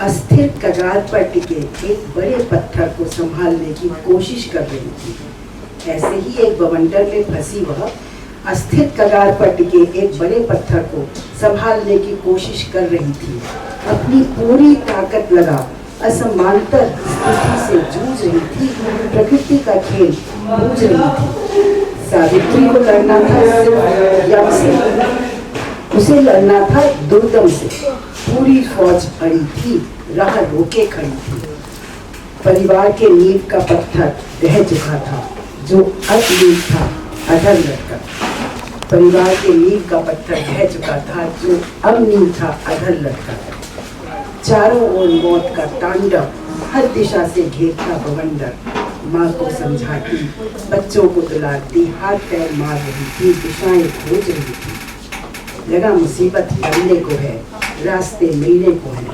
अस्थिर कगार पर टिके एक बड़े पत्थर को संभालने की कोशिश कर रही थी। ऐसे ही एक बवंडर में फंसी वह अस्थिर कगार पर टिके एक बड़े पत्थर को संभालने की कोशिश कर रही थी। अपनी पूरी ताकत लगा असमांतर स्थिति से जूझ रही थी, प्रकृति का खेल बूझ रही थी। सावित्री को लड़ना था यम से, उसे लड़ना था दुर्गम से। पूरी फौज अड़ी थी, राह रोके खड़ी थी। परिवार के नींव का पत्थर रह चुका था, जो अधनीव था अधर लटका। परिवार के नींव का पत्थर रह चुका था, जो अवनीव था अधर लटका। चारों ओर मौत का तांडव, हर दिशा से घेरता बवंडर। माँ को समझाती, बच्चों को दुलारती, हाथ पैर मार रही थी, दिशाएं खोज रही थी। लगा मुसीबत लड़ने को है, रास्ते मिलने को है।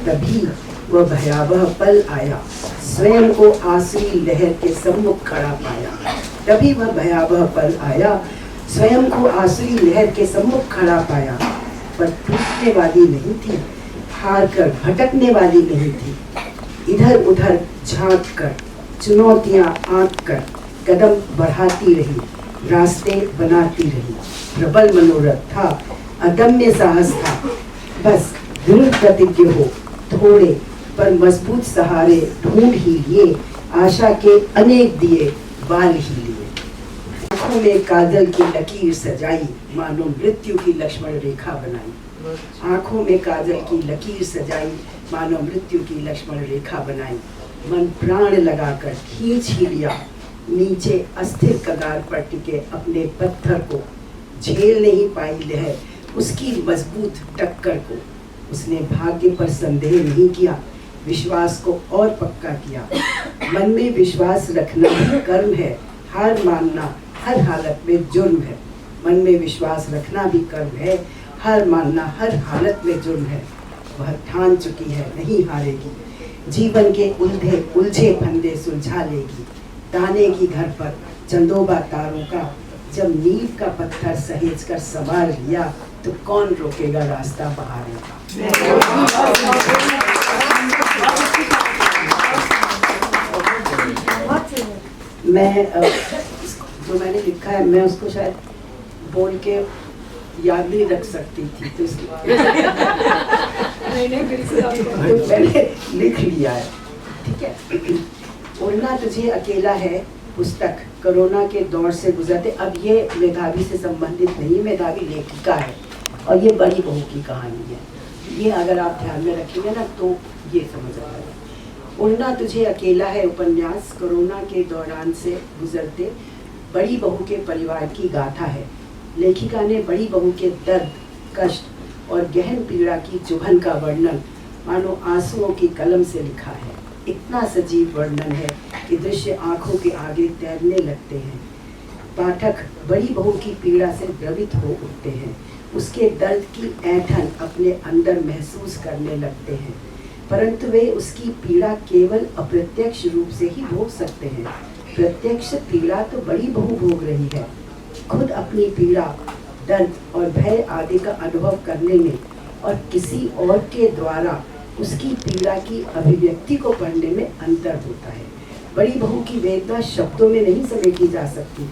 तभी वह भयावह पल आया, स्वयं को आसुरी लहर के सम्मुख खड़ा पाया। तभी वह भयावह पल आया, स्वयं को आसुरी लहर के सम्मुख खड़ा पाया। पर टूटने वाली नहीं थी, हार कर भटकने वाली नहीं थी। इधर उधर झांक कर, चुनौतियां आंक कर कदम बढ़ाती रही, रास्ते बनाती रही। प्रबल मनोरथ था, अदम्य साहस था। बस दृढ़ प्रतिज्ञ हो, थोड़े पर मजबूत सहारे ढूंढ ही लिए। आशा के अनेक दिए बाल ही लिए। आंखों में काजल की लकीर सजाई, मानो मृत्यु की लक्ष्मण रेखा बनाई। आंखों में काजल की लकीर सजाई, मानो मृत्यु की लक्ष्मण रेखा बनाई। मन प्राण लगाकर खींच ही लिया, नीचे अस्थिर कगार पर टिके अपने पत्थर को। झेल नहीं पाई लहर उसकी मजबूत टक्कर को। उसने भाग्य पर संदेह नहीं किया, विश्वास को और पक्का किया। मन में विश्वास रखना ही कर्म है, हार मानना हर हालत में जुर्म है। मन में विश्वास रखना भी कर्म है, हार मानना हर हालत में जुर्म है। वह ठान चुकी है, नहीं हारेगी। जीवन के उलझे फंदे सुलझा लेगी। ताने की घर पर चंदोबा तारों का, जब नींव का पत्थर सहेज कर सवार लिया, तो कौन रोकेगा रास्ता बहाने का। मैं जो मैंने लिखा है, मैं उसको शायद बोल के याद नहीं रख सकती थी, तो नहीं फिर से आपको तो मैंने लिख लिया है, ठीक है। उड़ना तुझे अकेला है पुस्तक कोरोना के दौर से गुजरते, अब ये मेधावी से संबंधित नहीं, मेधावी लेखिका है और ये बड़ी बहू की कहानी है। ये अगर आप ध्यान में रखेंगे ना तो ये समझ आएगा। उड़ना तुझे अकेला है उपन्यास कोरोना के दौरान से गुजरते बड़ी बहू के परिवार की गाथा है। लेखिका ने बड़ी बहू के दर्द, कष्ट और गहन पीड़ा की चुभन का वर्णन मानो आंसुओं की कलम से लिखा है। इतना सजीव वर्णन है कि दृश्य आंखों के आगे तैरने लगते हैं। पाठक बड़ी बहू की पीड़ा से द्रवित हो उठते हैं, उसके दर्द की ऐंठन अपने अंदर महसूस करने लगते हैं, परंतु वे उसकी पीड़ा केवल अप्रत्यक्ष रूप से ही भोग सकते हैं। प्रत्यक्ष पीड़ा तो बड़ी बहू भोग रही है। खुद अपनी पीड़ा, दर्द और भय आदि का अनुभव करने में और किसी और के द्वारा उसकी पीड़ा की अभिव्यक्ति को पढ़ने में अंतर होता है। बड़ी बहू की वेदना शब्दों में नहीं समेटी जा सकती।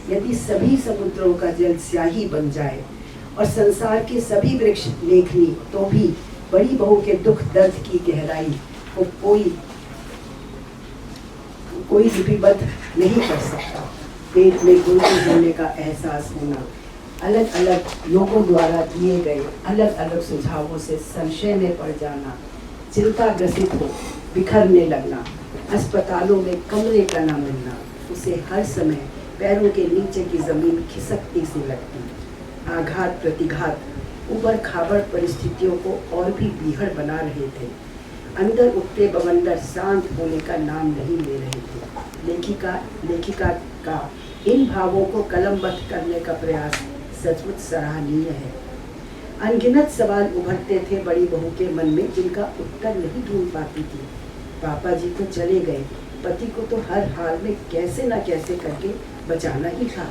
यदि सभी समुद्रों का जल स्याही बन जाए और संसार के सभी वृक्ष लेखनी, तो भी बड़ी बहू के दुख दर्द की गहराई को कोई लिपिबद्ध नहीं कर सकता। पेट में गुलगुल होने का एहसास होना, अलग अलग लोगों द्वारा दिए गए अलग अलग सुझावों से संशय में पड़ जाना, चिंता ग्रसित हो बिखरने लगना, अस्पतालों में कमरे का न मिलना, उसे हर समय पैरों के नीचे की जमीन खिसकती सी लगती। आघात प्रतिघात उबड़ खाबड़ परिस्थितियों को और भी बीहड़ बना रहे थे। अंदर उठते बवंडर शांत होने का नाम नहीं ले रहे थे। लेखिका का इन भावों को कलमबद्ध करने का प्रयास सचमुच सराहनीय है। अनगिनत सवाल उभरते थे बड़ी बहू के मन में, जिनका उत्तर नहीं ढूंढ पाती थी। पापा जी तो चले गए, पति को तो हर हाल में कैसे न कैसे करके बचाना ही था,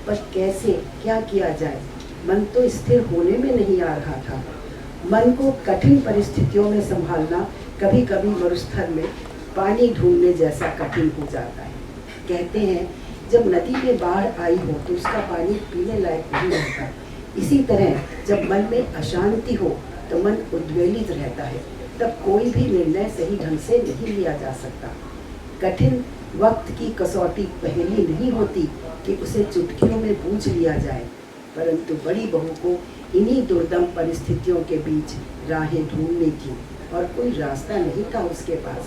पर कैसे, क्या किया जाए? मन तो स्थिर होने में नहीं आ रहा था। मन को कठिन परिस्थितियों में संभालना कभी कभी मरुस्थल में पानी ढूंढने जैसा कठिन हो जाता है। कहते हैं जब नदी में बाढ़ आई हो तो उसका पानी पीने लायक नहीं रहता। इसी तरह जब मन में अशांति हो तो मन उद्वेलित रहता है, तब कोई भी निर्णय सही ढंग से नहीं लिया जा सकता। कठिन वक्त की कसौटी पहेली नहीं होती कि उसे चुटकियों में बूझ लिया जाए, परंतु बड़ी बहू को इन्हीं दुर्दम परिस्थितियों के बीच राहें ढूंढनी थी और कोई रास्ता नहीं था उसके पास।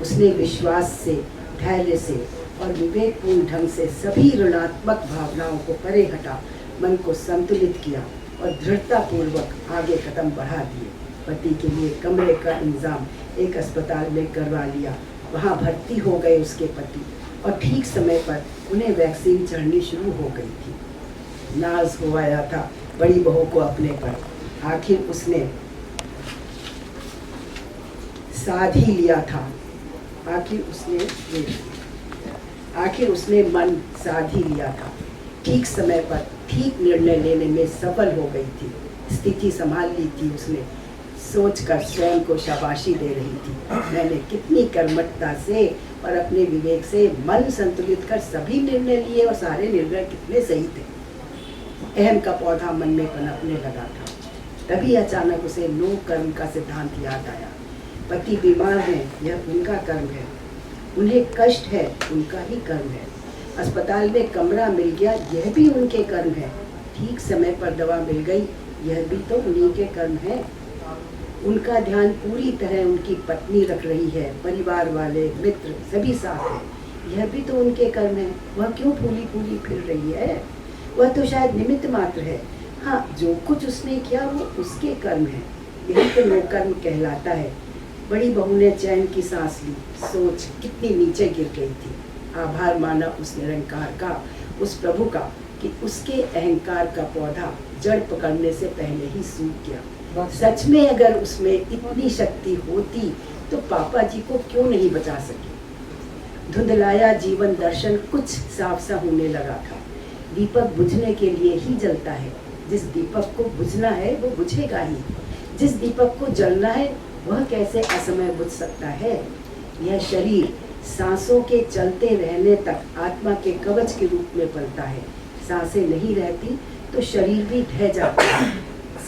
उसने विश्वास से, धैर्य से और विवेकपूर्ण ढंग से सभी ऋणात्मक भावनाओं को परे हटा मन को संतुलित किया और दृढ़तापूर्वक आगे कदम बढ़ा दिए। पति के लिए कमरे का इंतजाम एक अस्पताल में करवा लिया। वहाँ भर्ती हो गए उसके पति और ठीक समय पर उन्हें वैक्सीन चढ़नी शुरू हो गई थी। नाज हो आया था बड़ी बहू को अपने पर। आखिर उसने साध ही लिया था। आखिर उसने मन साध ही लिया था। ठीक समय पर ठीक निर्णय लेने में सफल हो गई थी। स्थिति संभाल ली थी उसने। सोचकर स्वयं को शाबाशी दे रही थी। मैंने कितनी कर्मठता से और अपने विवेक से मन संतुलित कर सभी निर्णय लिए और सारे निर्णय कितने सही थे। अहम का पौधा मन में पनपने लगा था। तभी अचानक उसे नो कर्म का सिद्धांत याद आया। पति बीमार है, यह उनका कर्म है। उन्हें कष्ट है, उनका ही कर्म है। अस्पताल में कमरा मिल गया, यह भी उनके कर्म है। ठीक समय पर दवा मिल गई, यह भी तो उन्हीं के कर्म है। उनका ध्यान पूरी तरह उनकी पत्नी रख रही है। परिवार वाले, मित्र सभी साथ हैं, यह भी तो उनके कर्म है। वह क्यों फूली फूली फिर रही है? वह तो शायद निमित्त मात्र है। हाँ, जो कुछ उसने किया वो उसके कर्म है। यही तो नो कर्म कहलाता है। बड़ी बहू ने चैन की सांस ली। सोच कितनी नीचे गिर गई थी। आभार माना उस निरंकार का, उस प्रभु का, कि उसके अहंकार का पौधा जड़ पकड़ने से पहले ही सूख गया। सच में अगर उसमें इतनी शक्ति होती तो पापा जी को क्यों नहीं बचा सकी? धुंधलाया जीवन दर्शन कुछ साफ सा होने लगा था। दीपक बुझने के लिए ही जलता है। जिस दीपक को बुझना है वो बुझेगा ही। जिस दीपक को जलना है वह कैसे असमय बुझ सकता है? यह शरीर सांसों के चलते रहने तक आत्मा के कवच के रूप में पलता है। सांसें नहीं रहती तो शरीर भी ढह जाता है।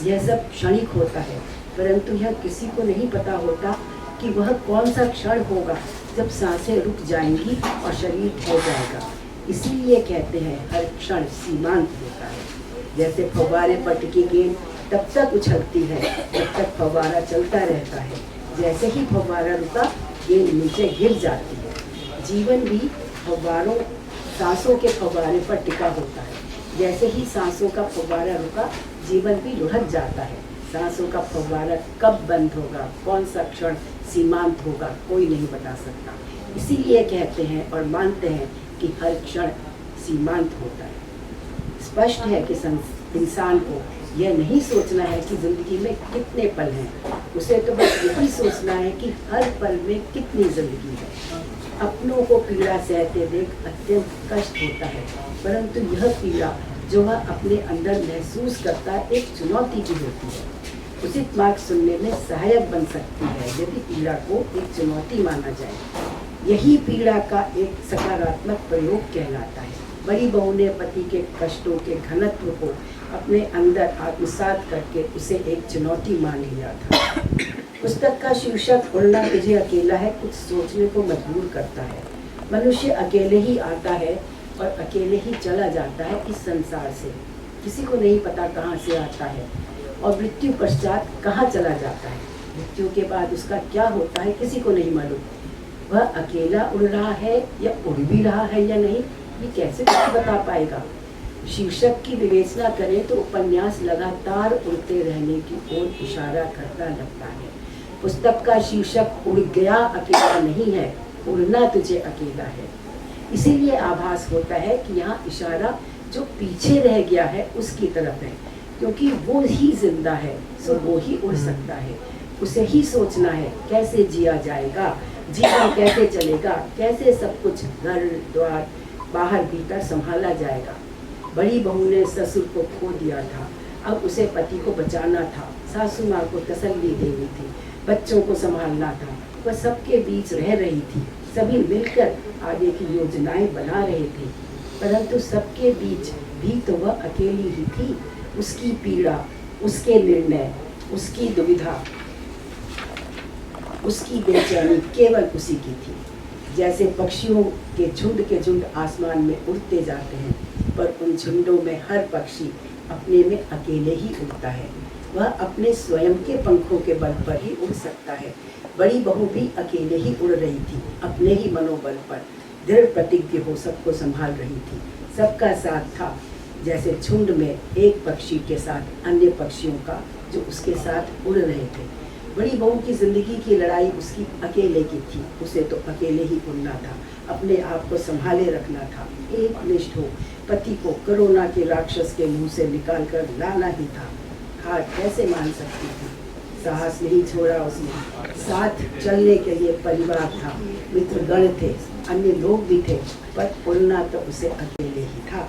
यह सब क्षणिक होता है। परंतु यह किसी को नहीं पता होता कि वह कौन सा क्षण होगा जब सांसें रुक जाएंगी और शरीर ठहर जाएगा। इसीलिए कहते हैं हर क्षण सीमांत होता है। जैसे फव्वारे पर टिकी गेंद तब तक उछलती है जब तक फव्वारा चलता रहता है। जैसे ही फव्वारा रुका गेंद नीचे गिर जाती है। जीवन भी फव्वारों सांसों के फव्वारे पर टिका होता है। जैसे ही सांसों का फव्वारा रुका जीवन भी लुढ़क जाता है। सांसों का फव्वारा कब बंद होगा, कौन सा क्षण सीमांत होगा, कोई नहीं बता सकता। इसीलिए कहते हैं और मानते हैं कि हर क्षण सीमांत होता है। स्पष्ट है कि इंसान को यह नहीं सोचना है कि जिंदगी में कितने पल हैं, उसे तो बस यही सोचना है कि हर पल में कितनी जिंदगी है। अपनों को पीड़ा सहते देख अत्यंत कष्ट होता है, परंतु यह पीड़ा जो वह अपने अंदर महसूस करता है एक चुनौती भी होती है। उचित मार्ग सुनने में सहायक बन सकती है यदि पीड़ा को एक चुनौती माना जाए। यही पीड़ा का एक सकारात्मक प्रयोग कहलाता है। बड़ी बहू ने पति के कष्टों के घनत्व को अपने अंदर आत्मसात करके उसे एक चुनौती मान लिया था। पुस्तक का शीर्षक उड़ना तुझे अकेला है कुछ सोचने को मजबूर करता है। मनुष्य अकेले ही आता है और अकेले ही चला जाता है इस संसार से। किसी को नहीं पता कहाँ से आता है और मृत्यु पश्चात कहाँ चला जाता है। मृत्यु के बाद उसका क्या होता है किसी को नहीं मालूम। वह अकेला उड़ रहा है या उड़ भी रहा है या नहीं, ये कैसे कोई बता पाएगा। शीर्षक की विवेचना करें तो उपन्यास लगातार उड़ते रहने की ओर इशारा करता लगता है। पुस्तक का शीर्षक उड़ गया अकेला नहीं है, उड़ना तुझे अकेला है। इसीलिए आभास होता है कि यहाँ इशारा जो पीछे रह गया है उसकी तरफ है, क्योंकि वो ही जिंदा है, सो वो ही उड़ सकता है। उसे ही सोचना है कैसे जिया जाएगा, जीवन कैसे चलेगा, कैसे सब कुछ घर द्वार बाहर भीतर संभाला जाएगा। बड़ी बहू ने ससुर को खो दिया था, अब उसे पति को बचाना था, सासू माँ को तसल्ली देनी थी, बच्चों को संभालना था। वह सबके बीच रह रही थी, सभी मिलकर आगे की योजनाएं बना रहे थे, परंतु सबके बीच भी तो वह अकेली ही थी। उसकी पीड़ा, उसके निर्णय, उसकी दुविधा, उसकी बेचैनी केवल उसी की थी। जैसे पक्षियों के झुंड आसमान में उड़ते जाते हैं, पर उन झुंडों में हर पक्षी अपने में अकेले ही उड़ता है। वह अपने स्वयं के पंखों के बल पर ही उड़ सकता है। बड़ी बहू भी अकेले ही उड़ रही थी, अपने ही मनोबल पर दृढ़ प्रतिज्ञ हो सबको संभाल रही थी। सबका साथ था, जैसे झुंड में एक पक्षी के साथ अन्य पक्षियों का जो उसके साथ उड़ रहे थे। बड़ी बहू की जिंदगी की लड़ाई उसकी अकेले की थी, उसे तो अकेले ही उड़ना था, अपने आप को संभाले रखना था। एक निष्ठ हो पति को कोरोना के राक्षस के मुंह से निकाल कर लाना ही था। हार कैसे मान सकती थी। साहस नहीं छोड़ा उसने। साथ चलने के लिए परिवार था, मित्रगण थे, अन्य लोग भी थे, पर उड़ना तो उसे अकेले ही था।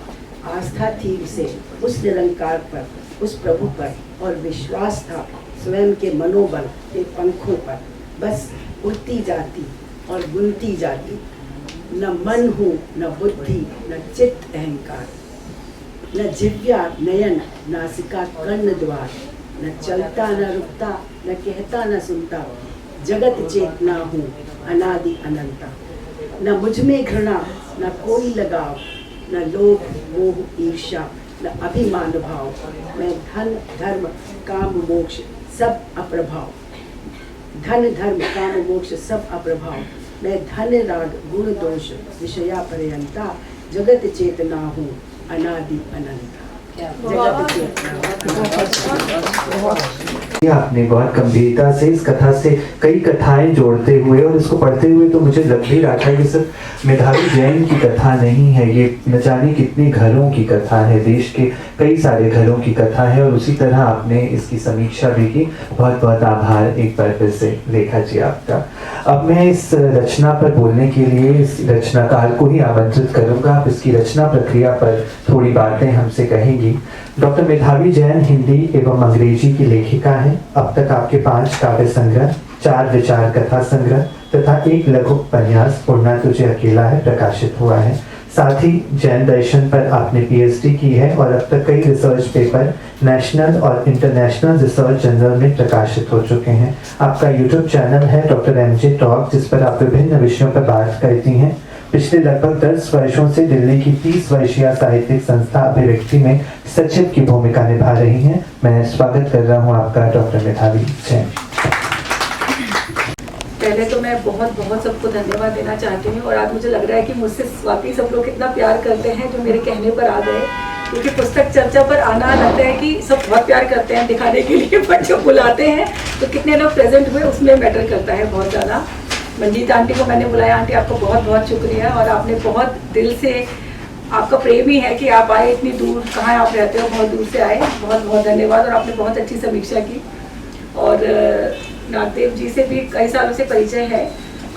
आस्था थी उसे उस निरंकार पर, उस प्रभु पर, और विश्वास था स्वयं के मनोबल के पंखों पर। बस उड़ती जाती और बुनती जाती। न मन हूँ, न बुद्धि, न चित्त अहंकार, न जिव्या नयन, नासिका कर्ण द्वार, न चलता न रुकता, न कहता न सुनता, जगत चेतना हूँ अनादि अनंता। न मुझ में घृणा, न कोई लगाव, न लोभ मोह ईर्ष्या, न अभिमान भाव। मैं धन धर्म काम मोक्ष सब अप्रभाव। धन धर्म काम मोक्ष सब अप्रभाव। मैं धन राग गुण दोष विषया पर्यंता, जगत चेतना हूँ अनादि अनंता। जगत ये आपने बहुत गंभीरता से इस कथा से कई कथाएं जोड़ते हुए, और इसको पढ़ते हुए तो मुझे लग भी रहा था कि सिर्फ मेधावी जैन की कथा नहीं है, ये न जाने कितने घरों की कथा है, देश के कई सारे घरों की कथा है। और उसी तरह आपने इसकी समीक्षा भी की। बहुत बहुत आभार एक बार फिर से रेखा जी आपका। अब मैं इस रचना पर बोलने के लिए इस रचनाकार को ही आमंत्रित करूंगा। आप इसकी रचना प्रक्रिया पर थोड़ी बातें हमसे कहेंगी। डॉक्टर मेधावी जैन हिंदी एवं अंग्रेजी की लेखिका हैं। अब तक आपके 5 काव्य संग्रह, 4 विचार कथा संग्रह तथा 1 लघु उपन्यास उड़ना तुझे अकेला है प्रकाशित हुआ है। साथ ही जैन दर्शन पर आपने पीएचडी की है और अब तक कई रिसर्च पेपर नेशनल और इंटरनेशनल रिसर्च जर्नल में प्रकाशित हो चुके हैं। आपका यूट्यूब चैनल है डॉक्टर एमजे टॉक, जिस पर आप विभिन्न विषयों पर बात करती हैं। पिछले लगभग 10 वर्षों से दिल्ली की 30 वर्षीय साहित्यिक संस्था अभिव्यक्ति में सचिव की भूमिका निभा रही हैं। मैं स्वागत कर रहा हूँ आपका डॉक्टर मिताली जैन। पहले तो मैं बहुत बहुत सबको धन्यवाद देना चाहती हूँ और आज मुझे लग रहा है कि मुझसे वाकई सब लोग कितना प्यार करते हैं जो मेरे कहने पर आ गए, क्योंकि पुस्तक चर्चा पर आना लगता है कि सब बहुत प्यार करते हैं दिखाने के लिए, बट जब बुलाते हैं तो कितने लोग प्रेजेंट हुए उसमें मैटर करता है बहुत ज़्यादा। मंजीत आंटी को मैंने बुलाया, आंटी आपको बहुत बहुत शुक्रिया और आपने बहुत दिल से, आपका प्रेम ही है कि आप आए इतनी दूर, कहाँ आप रहते हो, बहुत दूर से आए, बहुत बहुत धन्यवाद। और आपने बहुत अच्छी समीक्षा की और नागदेव जी से भी कई सालों से परिचय है।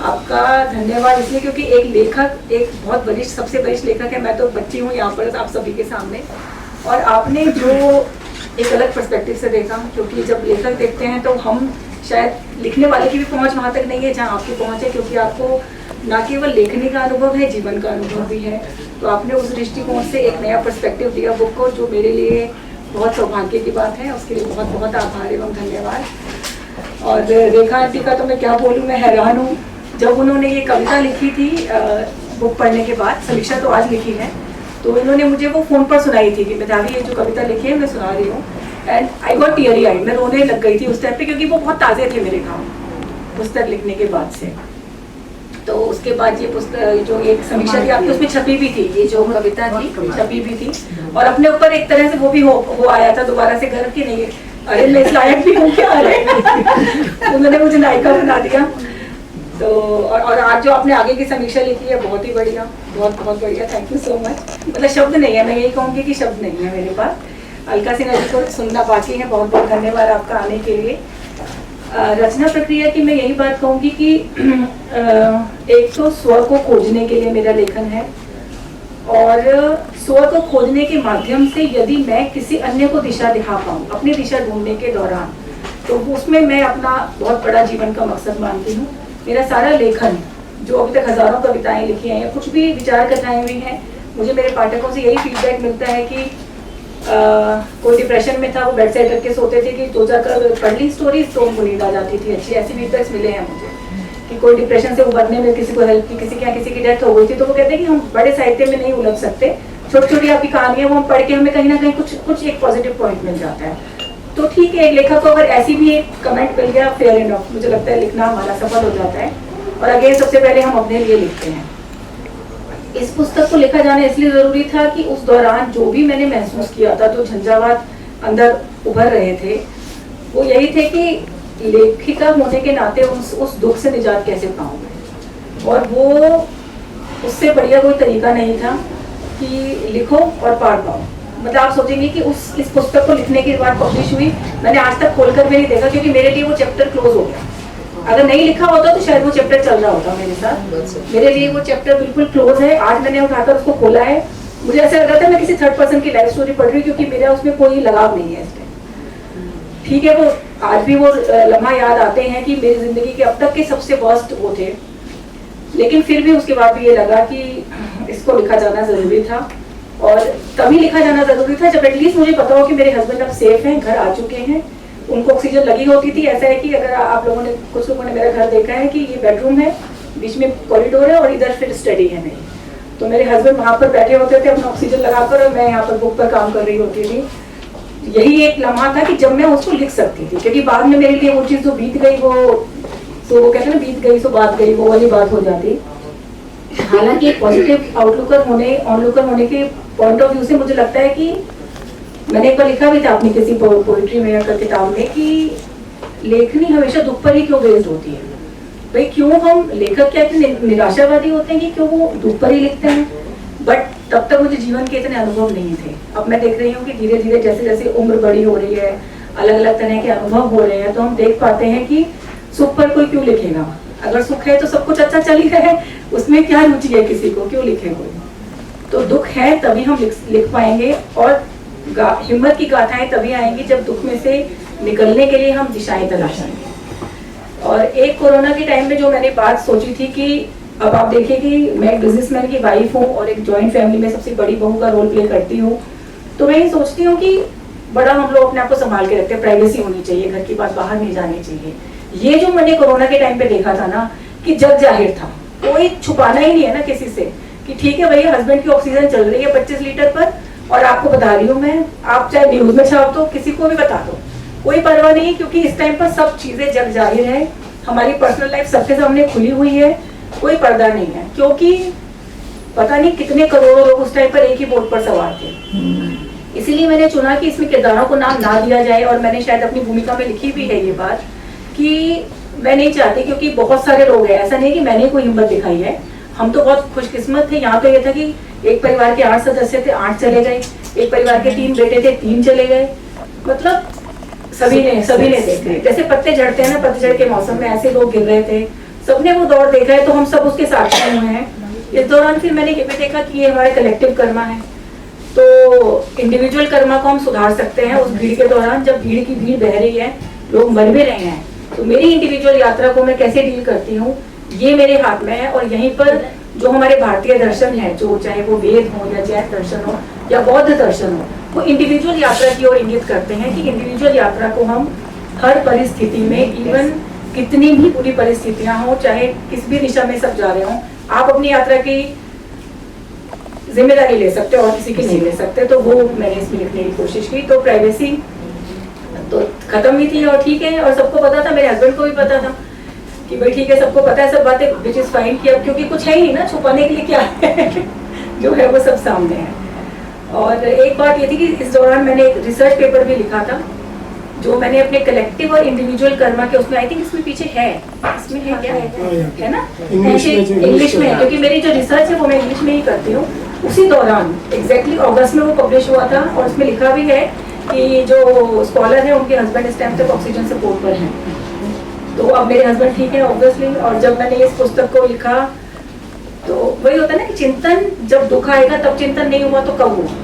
आपका धन्यवाद इसलिए क्योंकि एक लेखक, एक बहुत वरिष्ठ, सबसे वरिष्ठ लेखक है, मैं तो बच्ची हूँ यहाँ पर आप सभी के सामने, और आपने जो एक अलग पर्सपेक्टिव से देखा, क्योंकि जब लेखक देखते हैं तो हम शायद लिखने वाले की भी पहुँच वहाँ तक नहीं है जहाँ आपकी पहुँच है, क्योंकि आपको ना केवल लेखनी का अनुभव है, जीवन का अनुभव भी है। तो आपने उस दृष्टिकोण से एक नया पर्सपेक्टिव दिया बुक को, जो मेरे लिए बहुत सौभाग्य की बात है। उसके लिए बहुत बहुत आभार एवं धन्यवाद। और रेखा आंटी का तो मैं क्या बोलूँ, मैं हैरान हूँ। जब उन्होंने ये कविता लिखी थी बुक पढ़ने के बाद, समीक्षा तो आज लिखी है, तो इन्होंने मुझे वो फ़ोन पर सुनाई थी कि मिताली ये जो कविता लिखी है मैं सुना रही हूँ, एंड आई गॉट टीयरी आई, मैं रोने लग गई थी उस टाइम पे, क्योंकि वो बहुत ताज़े थे मेरे काम पुस्तक लिखने के बाद से। तो उसके बाद ये पुस्तक जो एक समीक्षा थी आपकी, उसमें छपी भी थी, ये जो कविता थी छपी भी थी, और अपने ऊपर एक तरह से वो भी हो आया था दोबारा से गर्व की नहीं, अरे मैं इस लायक भी हूँ क्या, अरे उन्होंने मुझे नायिका बना दिया। तो और आज जो आपने आगे की समीक्षा लिखी है बहुत ही बढ़िया, बहुत बहुत बढ़िया, थैंक यू सो मच। मतलब शब्द नहीं है, मैं यही कहूँगी कि शब्द नहीं है मेरे पास। अलका सिन्हा जी को सुनना बाकी है, बहुत बहुत धन्यवाद आपका आने के लिए। रचना प्रक्रिया की मैं यही बात कहूँगी कि एक तो स्व को खोजने के लिए मेरा लेखन है, और स्व को खोजने के माध्यम से यदि मैं किसी अन्य को दिशा दिखा पाऊँ अपनी दिशा ढूंढने के दौरान, तो उसमें मैं अपना बहुत बड़ा जीवन का मकसद मानती हूँ। मेरा सारा लेखन जो अभी तक हजारों कविताएं लिखी हैं या कुछ भी विचार कथाएं हुई हैं, मुझे मेरे पाठकों से यही फीडबैक मिलता है कि कोई डिप्रेशन में था, वो बेड साइड करके सोते थे कि तो जाकर पढ़ ली स्टोरीज तो उनको नींद आ जाती थी अच्छी, ऐसे फीडबैक्स मिले हैं मुझे। कि कोई डिप्रेशन से उबरने में किसी को हेल्प की, किसी के यहाँ किसी की डेथ हो गई थी, तो वो कहते हैं कि हम बड़े साहित्य में नहीं उलझ सकते, छोटी छोटी आपकी कहानियां वो हम पढ़ के हमें कहीं ना कहीं कुछ एक पॉजिटिव पॉइंट मिल जाता है। तो ठीक है, एक लेखक को अगर ऐसी भी एक कमेंट मिल गया, फेयर इनफ, मुझे लगता है लिखना हमारा सफल हो जाता है। और अगेन सबसे पहले हम अपने लिए लिखते हैं। इस पुस्तक को लिखा जाना इसलिए जरूरी था कि उस दौरान जो भी मैंने महसूस किया था, जो झंझावात अंदर उभर रहे थे, वो यही थे कि लेखिका होने के नाते उस दुख से निजात कैसे पाऊँ मैं। और वो उससे बढ़िया कोई तरीका नहीं था कि लिखो और पार पाओ। मतलब आप सोचेंगे कि इस पुस्तक को लिखने के बाद पब्लिश हुई, मैंने आज तक खोलकर भी नहीं देखा, क्योंकि मेरे लिए वो चैप्टर क्लोज हो गया। अगर नहीं लिखा होता तो शायद वो चैप्टर चल रहा होता मेरे साथ। मेरे लिए वो चैप्टर बिल्कुल क्लोज है। आज मैंने उठाकर उसको खोला है, मुझे ऐसा लग रहा था मैं किसी थर्ड पर्सन की लाइफ स्टोरी पढ़ रही हूँ, क्योंकि मेरा उसमें कोई लगाव नहीं है इस टाइम। ठीक है, वो आज भी वो लम्हा याद आते हैं कि मेरी जिंदगी के अब तक के सबसे वर्स्ट वो थे, लेकिन फिर भी उसके बाद भी ये लगा कि इसको लिखा जाना जरूरी था। और तभी लिखा जाना जरूरी था जब एटलीस्ट मुझे पता हो कि मेरे हस्बैंड अब सेफ हैं, घर आ चुके हैं, उनको ऑक्सीजन लगी होती थी। ऐसा है कि अगर आप लोगों ने, कुछ लोगों ने मेरा घर देखा है कि ये बेडरूम है, बीच में कॉरिडोर है और इधर फिर स्टडी है मेरी, तो मेरे हस्बैंड वहाँ पर बैठे होते थे अपना ऑक्सीजन लगाकर, और मैं यहाँ पर बुक पर काम कर रही होती थी। यही एक लम्हा था कि जब मैं उसको लिख सकती थी, क्योंकि बाद में मेरे लिए वो चीज़ जो बीत गई, वो तो वो कहते हैं ना, बीत गई सो बात गई, वो वाली बात हो जाती। हालांकि एक पॉजिटिव ऑनलुकर होने के पॉइंट ऑफ व्यू से मुझे लगता है कि मैंने एक बार लिखा भी था अपनी किसी पोइट्री में या किताब में कि लेखनी हमेशा दुख पर ही क्यों बेस्ड होती है। भाई क्यों हम लेखक क्या इतने निराशावादी होते हैं कि क्यों वो दुख पर ही लिखते हैं। बट तब तक मुझे जीवन के इतने अनुभव नहीं थे। अब मैं देख रही हूँ कि धीरे धीरे जैसे जैसे उम्र बड़ी हो रही है, अलग अलग तरह के अनुभव हो रहे हैं, तो हम देख पाते हैं कि सुख पर कोई क्यों लिखेगा। अगर सुख है तो सब कुछ अच्छा चल ही रहा है, उसमें क्या रुचि है किसी को, क्यों लिखे कोई। तो दुख है तभी हम लिख पाएंगे, और हिम्मत की गाथाएं तभी आएंगी जब दुख में से निकलने के लिए हम दिशाएं तलाशेंगे। और एक कोरोना के टाइम में जो मैंने बात सोची थी कि अब आप देखिए कि मैं एक बिजनेसमैन की वाइफ हूँ और एक जॉइंट फैमिली में सबसे बड़ी बहू का रोल प्ले करती हूँ, तो मैं ये सोचती हूँ कि बड़ा हम लोग अपने आप को संभाल के रखते हैं, प्राइवेसी होनी चाहिए, घर की बात बाहर नहीं जानी चाहिए। ये जो मैंने कोरोना के टाइम पे देखा था ना कि जग जाहिर था, कोई छुपाना ही नहीं है ना किसी से कि ठीक है भैया हस्बैंड की ऑक्सीजन चल रही है 25 लीटर पर, और आपको बता रही हूँ मैं, आप चाहे न्यूज में छाप दो, किसी को भी बता दो, कोई परवाह नहीं, क्योंकि इस टाइम पर सब चीजें जग जाहिर है, हमारी पर्सनल लाइफ सबके सामने खुली हुई है, कोई पर्दा नहीं है, क्योंकि पता नहीं कितने करोड़ों लोग उस टाइम पर एक ही बोट पर सवार थे। इसीलिए मैंने चुना कि इसमें किरदारों को नाम ना दिया जाए, और मैंने शायद अपनी भूमिका में लिखी भी है ये बात कि मैं नहीं चाहती, क्योंकि बहुत सारे लोग हैं, ऐसा नहीं कि मैंने कोई हिम्मत दिखाई है, हम तो बहुत खुशकिस्मत थे। यहाँ पे ये था कि एक परिवार के 8 सदस्य थे, 8 चले गए, एक परिवार के 3 बेटे थे, 3 चले गए, मतलब सभी ने देखे, जैसे पत्ते झड़ते हैं ना, पतझड़ के मौसम में ऐसे लोग गिर रहे थे, सबने वो दौर देखा है, तो हम सब उसके साक्षी हुए हैं। इस दौरान फिर मैंने ये भी देखा कि ये हमारे कलेक्टिव कर्मा है, तो इंडिविजुअल कर्मा को हम सुधार सकते हैं उस भीड़ के दौरान, जब भीड़ की भीड़ बह रही है, लोग मर भी रहे हैं, तो मेरी इंडिविजुअल यात्रा को मैं कैसे डील करती हूँ ये मेरे हाथ में है। और यहीं पर जो हमारे भारतीय दर्शन है, जो चाहे वो वेद हो या जैन दर्शन हो या बौद्ध दर्शन हो, वो इंडिविजुअल यात्रा की ओर इंगित करते हैं कि इंडिविजुअल यात्रा को हम हर परिस्थिति में, इवन कितनी भी बुरी परिस्थितियां हो, चाहे किस भी दिशा में सब जा रहे हो, आप अपनी यात्रा की जिम्मेदारी ले सकते हो और किसी की नहीं ले सकते, तो वो मैंने इसमें लिखने की कोशिश की। तो प्राइवेसी तो खत्म ही थी और ठीक है, और सबको पता था, मेरे हस्बैंड को भी पता था कि भाई ठीक है, सबको पता है सब बातें, विच इज फाइन, कि अब क्योंकि कुछ है ही नहीं ना छुपाने के लिए, क्या है जो है वो सब सामने है। और एक बात ये थी कि इस दौरान मैंने एक रिसर्च पेपर भी लिखा था, जो मैंने अपने कलेक्टिव और इंडिविजुअल कर्मा के उसमें, आई थिंक इसमें पीछे है, इसमें है क्या है ना, इंग्लिश में है, क्योंकि मेरी जो रिसर्च है वो मैं इंग्लिश में ही करती हूँ। उसी दौरान एग्जैक्टली अगस्त में वो पब्लिश हुआ था, और उसमें लिखा भी है कि जो स्कॉलर है उनके हस्बैंड इस टाइम तक ऑक्सीजन सपोर्ट पर हैं, तो अब मेरे हस्बैंड ठीक है ऑब्वियसली। और जब मैंने इस पुस्तक को लिखा तो वही होता है ना कि चिंतन, जब दुख आएगा तब चिंतन नहीं हुआ तो कब हुआ।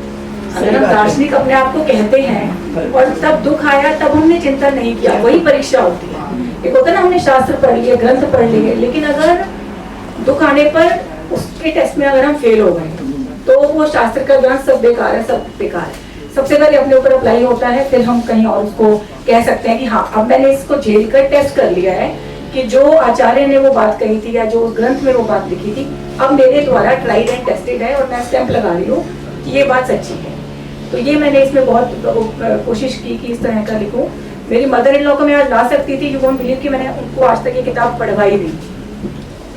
अगर हम दार्शनिक अपने आप को कहते हैं और तब दुख आया तब हमने चिंतन नहीं किया, वही परीक्षा होती है। एक होता है ना, हमने शास्त्र पढ़ लिए, ग्रंथ पढ़ लिए, लेकिन अगर दुख आने पर उसके टेस्ट में अगर हम फेल हो गए तो वो शास्त्र का ग्रंथ सब बेकार है, सब बेकार है। सबसे पहले अपने ऊपर अप्लाई होता है, फिर हम कहीं और उसको कह सकते हैं कि हाँ अब मैंने इसको झेल कर टेस्ट कर लिया है कि जो आचार्य ने वो बात कही थी या जो उस ग्रंथ में वो बात लिखी थी, अब मेरे द्वारा ट्राइड एंड टेस्टेड है और मैं स्टैंप लगा रही हूँ कि ये बात सच्ची है। तो ये मैंने इसमें बहुत कोशिश की कि इस तरह का लिखूं। मेरी मदर इन लॉ को मैं आज ला सकती थी, यू वोंट बिलीव कि मैंने उनको आज तक ये किताब पढ़वाई नहीं,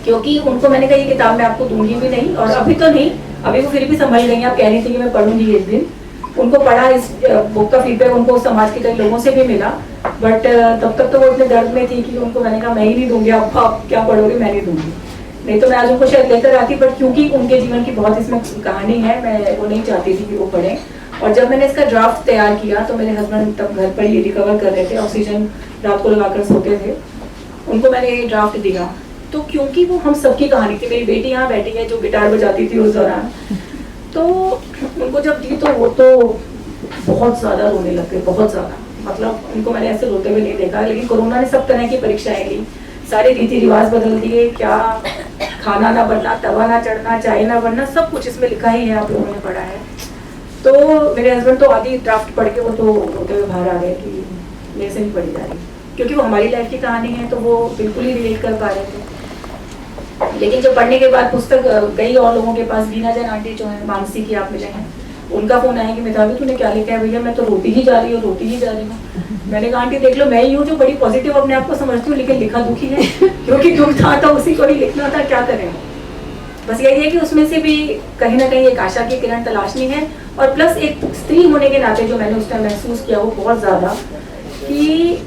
क्योंकि उनको मैंने कहा ये किताब मैं आपको दूंगी भी नहीं, और अभी तो नहीं, अभी वो फिर भी समझ गई, आप कह रही थी कि मैं पढ़ूंगी एक दिन। उनको पढ़ा, इस बुक का फीडबैक उनको समाज के कई लोगों से भी मिला, बट तब तक तो वो इतने दर्द में थी कि उनको मैंने कहा मैं ही नहीं दूंगी, आप क्या पढ़ोगे, मैं नहीं दूंगी, नहीं तो मैं आज उनको शायद लेकर आती, बट क्योंकि उनके जीवन की बहुत इसमें कहानी है, मैं वो नहीं चाहती थी कि वो पढ़ें। और जब मैंने इसका ड्राफ्ट तैयार किया तो मेरे हस्बैंड तब घर पर ही रिकवर कर रहे थे, ऑक्सीजन रात को लगाकर सोते थे, उनको मैंने ये ड्राफ्ट दिया। तो क्योंकि वो हम सबकी कहानी थी, मेरी बेटी यहाँ बैठी है जो गिटार बजाती थी उस दौरान, तो उनको जब दी तो वो तो बहुत ज़्यादा रोने लग गए, बहुत ज़्यादा, मतलब उनको मैंने ऐसे रोते हुए नहीं देखा। लेकिन कोरोना ने सब तरह की परीक्षाएं ली, सारे रीति रिवाज बदल दिए, क्या खाना ना बनना, तवा ना चढ़ना, चाय ना बनना, सब कुछ इसमें लिखा ही है, आप लोगों ने पढ़ा है। तो मेरे हस्बैंड तो आधी ड्राफ्ट पढ़ के वो तो रोते हुए बाहर आ गए कि मेरे से नहीं पढ़ी जा रही, क्योंकि वो हमारी लाइफ की कहानी है, तो वो बिल्कुल ही रिलेट कर पा रहे थे। लेकिन जब पढ़ने के बाद पुस्तक गई और लोगों के पास, बीना जैन आंटी जो है मानसी की आप मिले हैं, उनका फोन आया कि मेधावी तूने क्या लिखा है भैया, मैं तो रोती ही जा रही हूँ। मैंने कहा आंटी देख लो, मैं ही हूँ जो बड़ी पॉजिटिव अपने आप को समझती हूँ, लेकिन लिखा दुखी है, क्योंकि दुख था तो उसी को ही लिखना था, क्या करें। बस यही है कि उसमें से भी कहीं ना कहीं एक आशा की किरण तलाशनी है, और प्लस एक स्त्री होने के नाते जो मैंने उस टाइम महसूस किया वो बहुत ज़्यादा, कि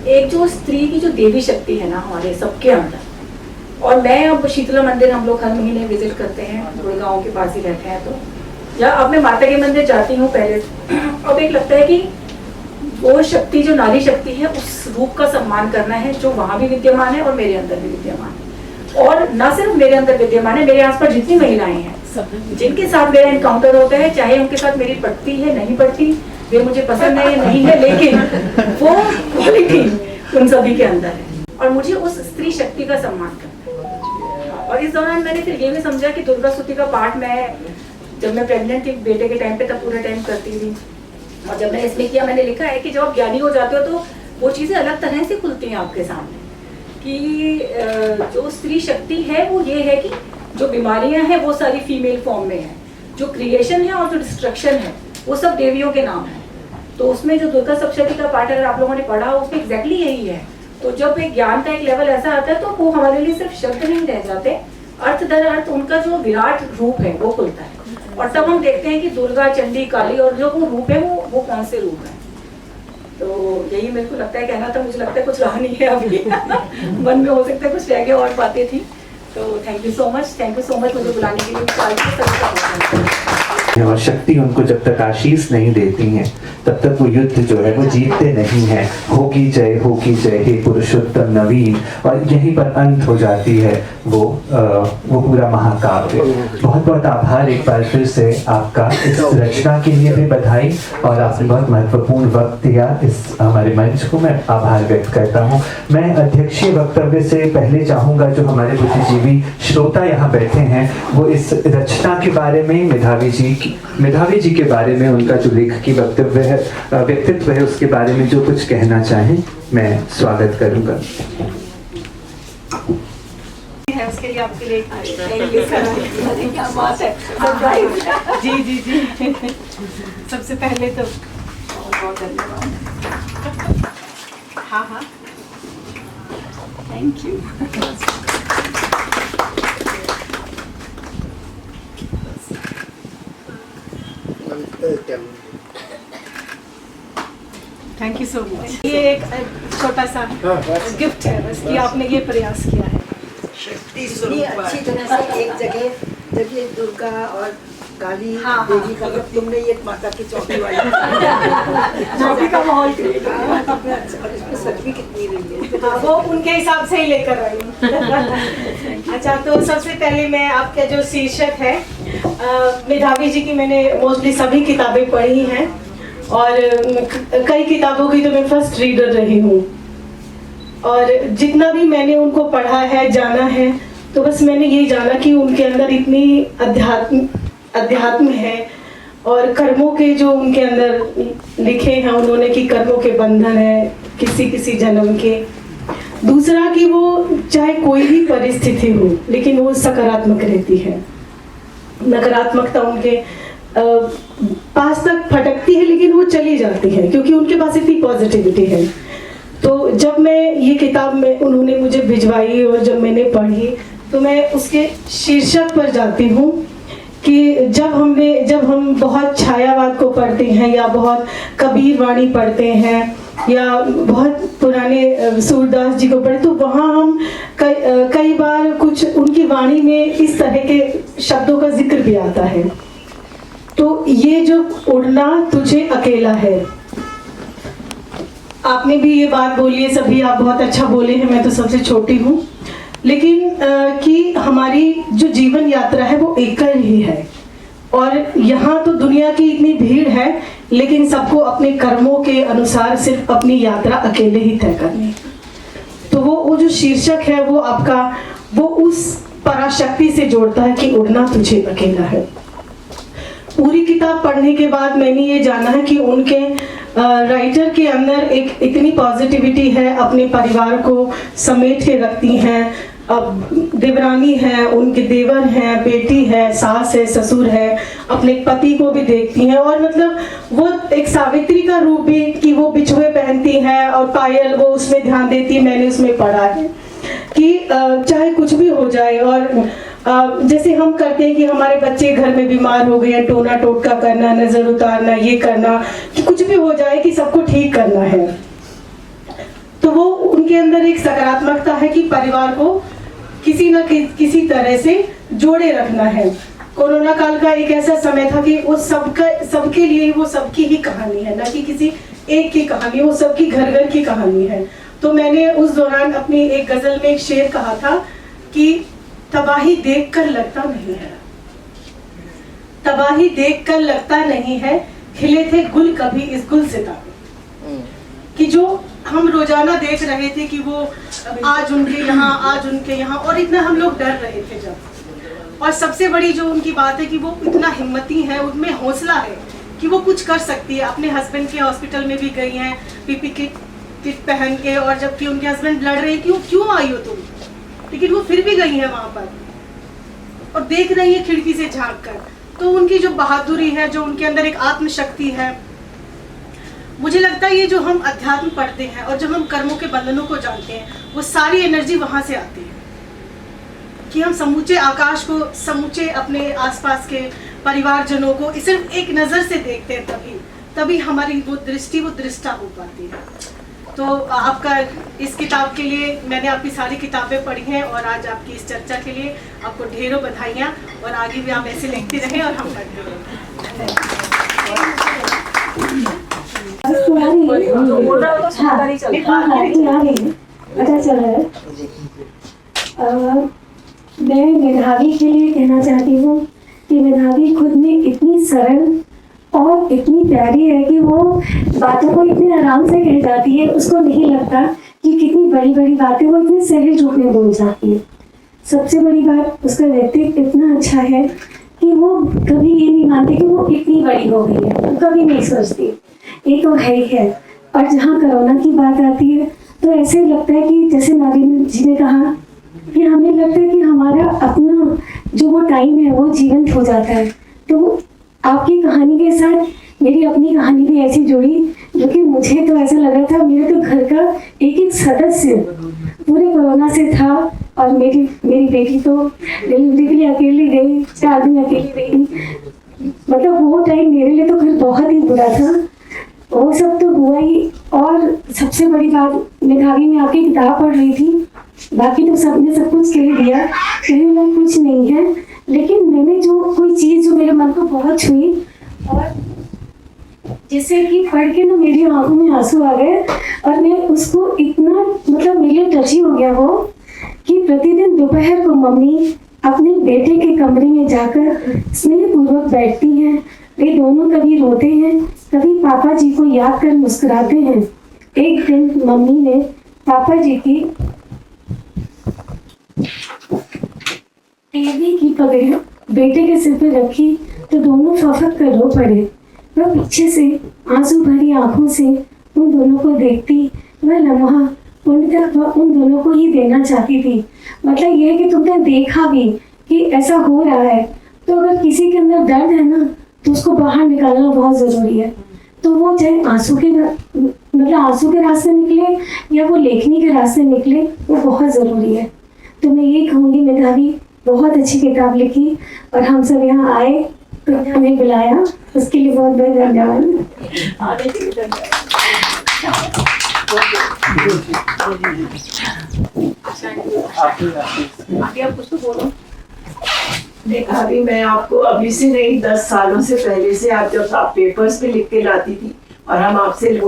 एक जो स्त्री की जो देवी शक्ति है ना हमारे सबके अंदर, और मैं अब शीतला मंदिर हम लोग हर महीने विजिट करते हैं, गुड़गांव के पास ही रहते हैं, तो या अब मैं माता के मंदिर जाती हूँ पहले, अब एक लगता है कि वो शक्ति जो नारी शक्ति है उस रूप का सम्मान करना है जो वहाँ भी विद्यमान है और मेरे अंदर भी विद्यमान है, और ना सिर्फ मेरे अंदर विद्यमान है, मेरे आसपास जितनी महिलाएं हैं जिनके साथ मेरा इनकाउंटर होता है, चाहे उनके साथ मेरी पड़ती है नहीं पड़ती, वे मुझे पसंद है या नहीं है, लेकिन वो क्वालिटी उन सभी के अंदर है, और मुझे उस स्त्री शक्ति का सम्मान करना है। और इस दौरान मैंने फिर ये भी समझा कि दुर्गा स्तुति का पाठ मैं जब मैं प्रेग्नेंट थी बेटे के टाइम पे तब पूरे टाइम करती थी, और जब मैंने इसमें किया मैंने लिखा है कि जब आप ज्ञानी हो जाते हो तो वो चीज़ें अलग तरह से खुलती हैं आपके सामने, कि जो स्त्री शक्ति है वो ये है कि जो बीमारियां हैं वो सारी फीमेल फॉर्म में है, जो क्रिएशन है और जो डिस्ट्रक्शन है वो सब देवियों के नाम है। तो उसमें जो दुर्गा सप्तशती का पाठ अगर आप लोगों ने पढ़ा उसमें एग्जैक्टली यही है। तो जब एक ज्ञान का एक लेवल ऐसा आता है तो वो हमारे लिए सिर्फ शब्द नहीं रह जाते, अर्थ दर अर्थ उनका जो विराट रूप है वो खुलता है, और तब हम देखते हैं कि दुर्गा, चंडी, काली और जो वो रूप है वो कौन से रूप है। तो यही मेरे को लगता है कहना था, मुझे लगता है कुछ रहा नहीं है अभी मन में हो सकता है कुछ रह गया और बातें थी। तो थैंक यू सो मच मुझे बुलाने के लिए। और शक्ति उनको जब तक आशीष नहीं देती हैं तब तक वो युद्ध जो है वो जीतते नहीं हैं। होगी जय हे पुरुषोत्तम नवीन, और यहीं पर अंत हो जाती है वो पूरा महाकाव्य। बहुत बहुत आभार एक बार फिर से आपका, इस रचना के लिए भी बधाई, और आपने बहुत महत्वपूर्ण वक्त दिया इस हमारे मंच को, मैं आभार व्यक्त करता हूँ। मैं अध्यक्षीय वक्तव्य से पहले चाहूँगा जो हमारे बुद्धिजीवी श्रोता यहाँ बैठे हैं वो इस रचना के बारे में मेधावी जी के बारे में उनका जो लेखकी वक्तव्य है, व्यक्तित्व है, उसके बारे में जो कुछ कहना चाहें मैं स्वागत करूंगा। उसके लिए आपके लिए क्या बात है, सरप्राइज। जी सबसे पहले तो बहुत धन्यवाद। हाँ thank you. Thank you so much. ये एक छोटा सा गिफ्ट है बस कि आपने ये प्रयास किया है। इतनी अच्छी तरह से एक जगह जब ये दुर्गा और काली देवी का जब तुमने ये माता की चौकी वाली चौकी का माहौल क्रिएट किया, और इसमें सच भी कितनी रही है। हाँ, वो उनके हिसाब से ही लेकर आई हूँ। अच्छा, तो सबसे पहले मैं आपका जो शीर्षक है मेधावी जी की मैंने मोस्टली सभी किताबें पढ़ी हैं, और कई किताबों की तो मैं फर्स्ट रीडर रही हूँ, और जितना भी मैंने उनको पढ़ा है, जाना है, तो बस मैंने ये जाना कि उनके अंदर इतनी अध्यात्म है, और कर्मों के जो उनके अंदर लिखे हैं उन्होंने कि कर्मों के बंधन है किसी किसी जन्म के। दूसरा कि वो चाहे कोई भी परिस्थिति हो लेकिन वो सकारात्मक रहती है, नकारात्मकता उनके पास तक फटकती है लेकिन वो चली जाती है क्योंकि उनके पास इतनी पॉजिटिविटी है। तो जब मैं ये किताब में उन्होंने मुझे भिजवाई और जब मैंने पढ़ी तो मैं उसके शीर्षक पर जाती हूँ कि जब हम बहुत छायावाद को पढ़ते हैं या बहुत कबीर वाणी पढ़ते हैं या बहुत पुराने सूरदास जी को पढ़े तो वहाँ हम कई बार कुछ उनकी वाणी में इस तरह के शब्दों का जिक्र भी आता है। तो ये जो उड़ना तुझे अकेला है, आपने भी ये बात बोली है, सभी आप बहुत अच्छा बोले हैं, मैं तो सबसे छोटी हूँ, लेकिन कि हमारी जो जीवन यात्रा है वो एक ही है, और यहाँ तो दुनिया की इतनी भीड़ है लेकिन सबको अपने कर्मों के अनुसार सिर्फ अपनी यात्रा अकेले ही तय करनी है। तो वो जो शीर्षक है वो आपका वो उस पराशक्ति से जोड़ता है कि उड़ना तुझे अकेला है। पूरी किताब पढ़ने के बाद मैंने ये जाना है कि उनके राइटर के अंदर एक इतनी पॉजिटिविटी है, अपने परिवार को समेट के रखती हैं। अब देवरानी है, उनके देवर हैं, बेटी है, सास है, ससुर है, अपने पति को भी देखती हैं, और मतलब वो एक सावित्री का रूप भी कि वो बिछुए पहनती हैं और पायल वो उसमें ध्यान देती है। मैंने उसमें पढ़ा है कि चाहे कुछ भी हो जाए, और जैसे हम करते हैं कि हमारे बच्चे घर में बीमार हो गए, टोना टोटका करना, नजर उतारना, ये करना कि कुछ भी हो जाए कि सबको ठीक करना है। तो वो उनके अंदर एक सकारात्मकता है कि परिवार को किसी न किसी तरह से जोड़े रखना है। कोरोना काल का एक ऐसा समय था कि वो सबके लिए वो सबकी ही कहानी है, ना कि किसी एक की कहानी, वो सबकी घर घर की कहानी है। तो मैंने उस दौरान अपनी एक गजल में एक शेर कहा था कि तबाही देखकर लगता नहीं है, तबाही देखकर लगता नहीं है, खिले थे गुल कभी इस गुल सितारे। कि जो हम रोजाना देख रहे थे कि वो आज उनके यहाँ और इतना हम लोग डर रहे थे जब। और सबसे बड़ी जो उनकी बात है कि वो इतना हिम्मती है, उनमें हौसला है कि वो कुछ कर सकती है। अपने हस्बैंड के हॉस्पिटल में भी गई हैं पीपी किट पहन के, और जबकि उनके हस्बैंड लड़ रहे हैं कि क्यों आई हो तुम, लेकिन वो फिर भी गई हैं वहाँ पर और देख रही है खिड़की से झांक कर। तो उनकी जो बहादुरी है, जो उनके अंदर एक आत्मशक्ति है, मुझे लगता है ये जो हम अध्यात्म पढ़ते हैं और जब हम कर्मों के बंधनों को जानते हैं, वो सारी एनर्जी वहाँ से आती है कि हम समूचे आकाश को, समूचे अपने आसपास के परिवारजनों को सिर्फ एक नज़र से देखते हैं, तभी हमारी वो दृष्टि, वो दृष्टा हो पाती है। तो आपका इस किताब के लिए, मैंने आपकी सारी किताबें पढ़ी हैं और आज आपकी इस चर्चा के लिए आपको ढेरों बधाइयाँ, और आगे भी आप ऐसे लिखते रहें और हम करते रहें। पता चला है। मैं मेधावी के लिए कहना चाहती हूँ कि मेधावी खुद में इतनी सरल और इतनी प्यारी है कि वो बातों को इतने आराम से कह जाती है, उसको नहीं लगता कि कितनी बड़ी बड़ी बातें वो इतने सहज रूप में बोल जाती है। सबसे बड़ी बात, उसका व्यक्तित्व इतना अच्छा है कि वो कभी ये नहीं मानती कि वो इतनी बड़ी हो गई है, तो कभी नहीं सोचती, ये तो है ही है। और जहाँ कोरोना की बात आती है तो ऐसे लगता है कि जैसे नागिन जी ने कहा कि हमें लगता है कि हमारा अपना जो वो टाइम है वो जीवंत हो जाता है। तो आपकी कहानी के साथ मेरी अपनी कहानी भी ऐसी जुड़ी, जो कि मुझे तो ऐसा लग रहा था मेरे तो घर का एक एक सदस्य पूरे कोरोना से था, और मेरी बेटी तो डिलीवरी के लिए अकेली गई, 4 दिन अकेली रही। मतलब वो टाइम मेरे लिए तो घर बहुत ही बुरा था। वो सब तो हुआ ही। और सबसे बड़ी बात, मेधावी में आपकी किताब पढ़ रही थी, बाकी तो सबने सब कुछ कह दिया, कहने लायक कुछ नहीं है, लेकिन मैंने जो कोई चीज़ जो मेरे मन को बहुत छुई और जिससे कि पढ़ के ना मेरी आंखों में आंसू आ गए, और मैं उसको इतना मतलब मेरे टची हो गया वो, कि प्रतिदिन दोपहर को मम्मी अपने बेटे के कमरे में जाकर स्नेहपूर्वक बैठती हैं। वे दोनों कभी रोते हैं, कभी पापा जी को याद कर मुस्कुराते हैं। एक दिन मम्मी ने पापा जी की टीवी की पगड़ी बेटे के सिर पर रखी तो दोनों फफक कर रो पड़े। वह पीछे से आंसू भरी आंखों से उन दोनों को देखती, वह लम्हा पूर्णतः वह उन दोनों को ही देना चाहती थी। मतलब यह कि तुमने देखा भी कि ऐसा हो रहा है, तो अगर किसी के अंदर दर्द है ना, तो उसको बाहर निकालना बहुत ज़रूरी है। तो वो चाहे आंसू के रास्ते निकले या वो लेखनी के रास्ते निकले, वो बहुत ज़रूरी है। तो मैं ये कहूँगी, मेधावी बहुत अच्छी किताब लिखी, और हम सब यहाँ आए तो हमें बुलाया, उसके लिए बहुत बहुत धन्यवाद। मेधावी, मैं आपको अभी से नहीं 10 सालों से पहले से, आप जब आप पेपर्स पे लिख के लाती थी और हम आपसे लिख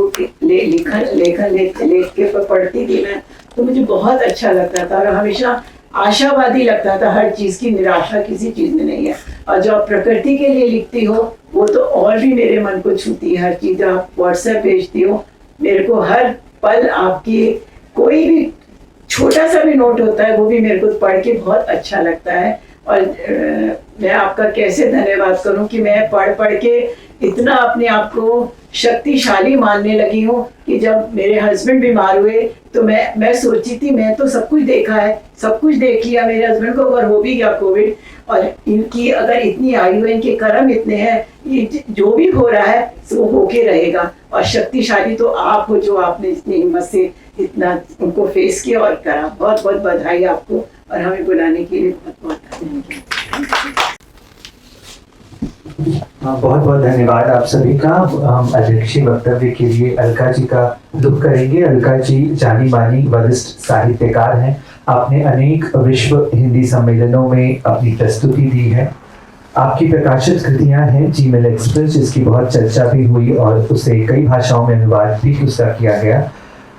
के पढ़ती थी मैं, तो मुझे बहुत अच्छा लगता था और हमेशा आशावादी लगता था। हर चीज की निराशा किसी चीज में नहीं है। और जो आप प्रकृति के लिए लिखती हो वो तो और भी मेरे मन को छूती है। हर चीज आप व्हाट्सएप भेजती हो मेरे को, हर पल आपकी कोई भी छोटा सा भी नोट होता है वो भी मेरे को पढ़ के बहुत अच्छा लगता है। और मैं आपका कैसे धन्यवाद करूं कि मैं पढ़ के इतना अपने आप को शक्तिशाली मानने लगी हूँ कि जब मेरे हस्बैंड बीमार हुए तो मैं सोची थी मैं तो सब कुछ देखा है, सब कुछ देख लिया, मेरे हस्बैंड को अगर हो भी गया कोविड, और इनकी अगर इतनी आयु है, इनके कर्म इतने हैं, ये जो भी हो रहा है वो होके रहेगा। और शक्तिशाली तो आप हो जो आपने इतनी हिम्मत से इतना उनको फेस किया और करा। बहुत बहुत बधाई आपको और हमें बुलाने के लिए बहुत बहुत धन्यवाद। बहुत बहुत धन्यवाद आप सभी का। हम अध्यक्षीय वक्तव्य के लिए अलका जी का रुख करेंगे। अलका जी जानी मानी वरिष्ठ साहित्यकार हैं। आपने अनेक विश्व हिंदी सम्मेलनों में अपनी प्रस्तुति दी है। आपकी प्रकाशित कृतियां हैं जीमेल एक्सप्रेस, जिसकी बहुत चर्चा भी हुई और उसे कई भाषाओं में अनुवाद भी उसका किया गया।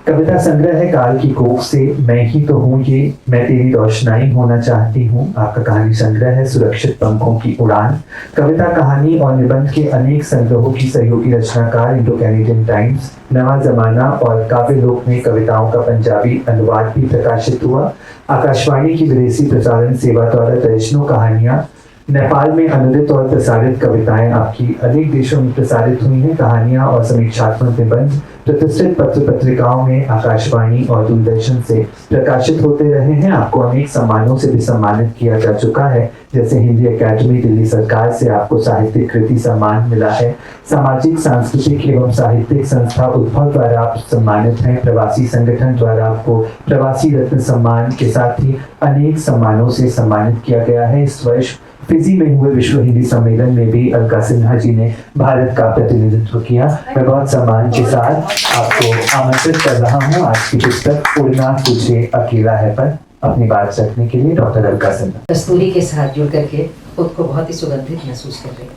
कविता संग्रह है काल की कोख से, मैं ही तो हूँ ये, मैं तेरी रोशनाई होना चाहती हूँ। आपका कहानी संग्रह है सुरक्षित पंखों की उड़ान। कविता, कहानी और निबंध के अनेक संग्रहों की सहयोगी रचनाकार इंडो कैनेडियन टाइम्स, नवा जमाना और काव्य लोक में कविताओं का पंजाबी अनुवाद भी प्रकाशित हुआ। आकाशवाणी की विदेशी प्रसारण सेवा द्वारा दर्जनों कहानियां, नेपाल में अनुदित और प्रसारित कविताएं आपकी अनेक देशों में प्रसारित हुई हैं। कहानियां और समीक्षात्मक निबंध प्रतिष्ठित पत्र पत्रिकाओं में आकाशवाणी और दूरदर्शन से प्रकाशित होते रहे हैं। आपको अनेक सम्मानों से भी सम्मानित किया जा चुका है, जैसे हिंदी अकादमी दिल्ली सरकार से आपको साहित्यिक कृति सम्मान मिला है। सामाजिक, सांस्कृतिक एवं साहित्यिक संस्था उद्भव द्वारा आप सम्मानित हैं। प्रवासी संगठन द्वारा आपको प्रवासी रत्न सम्मान के साथ ही अनेक सम्मानों से सम्मानित किया गया है। इस वर्ष फिजी में हुए विश्व हिंदी सम्मेलन में भी अलका सिन्हा जी ने भारत का प्रतिनिधित्व किया। मैं बहुत सम्मान के साथ आपको आमंत्रित कर रहा हूँ आज की पुस्तक उड़ना तुझे अकेला है पर अपनी बात रखने के लिए डॉक्टर अलका सिन्हा। कस्तूरी के साथ जुड़ करके खुद को बहुत ही सुगंधित महसूस कर रही हूँ।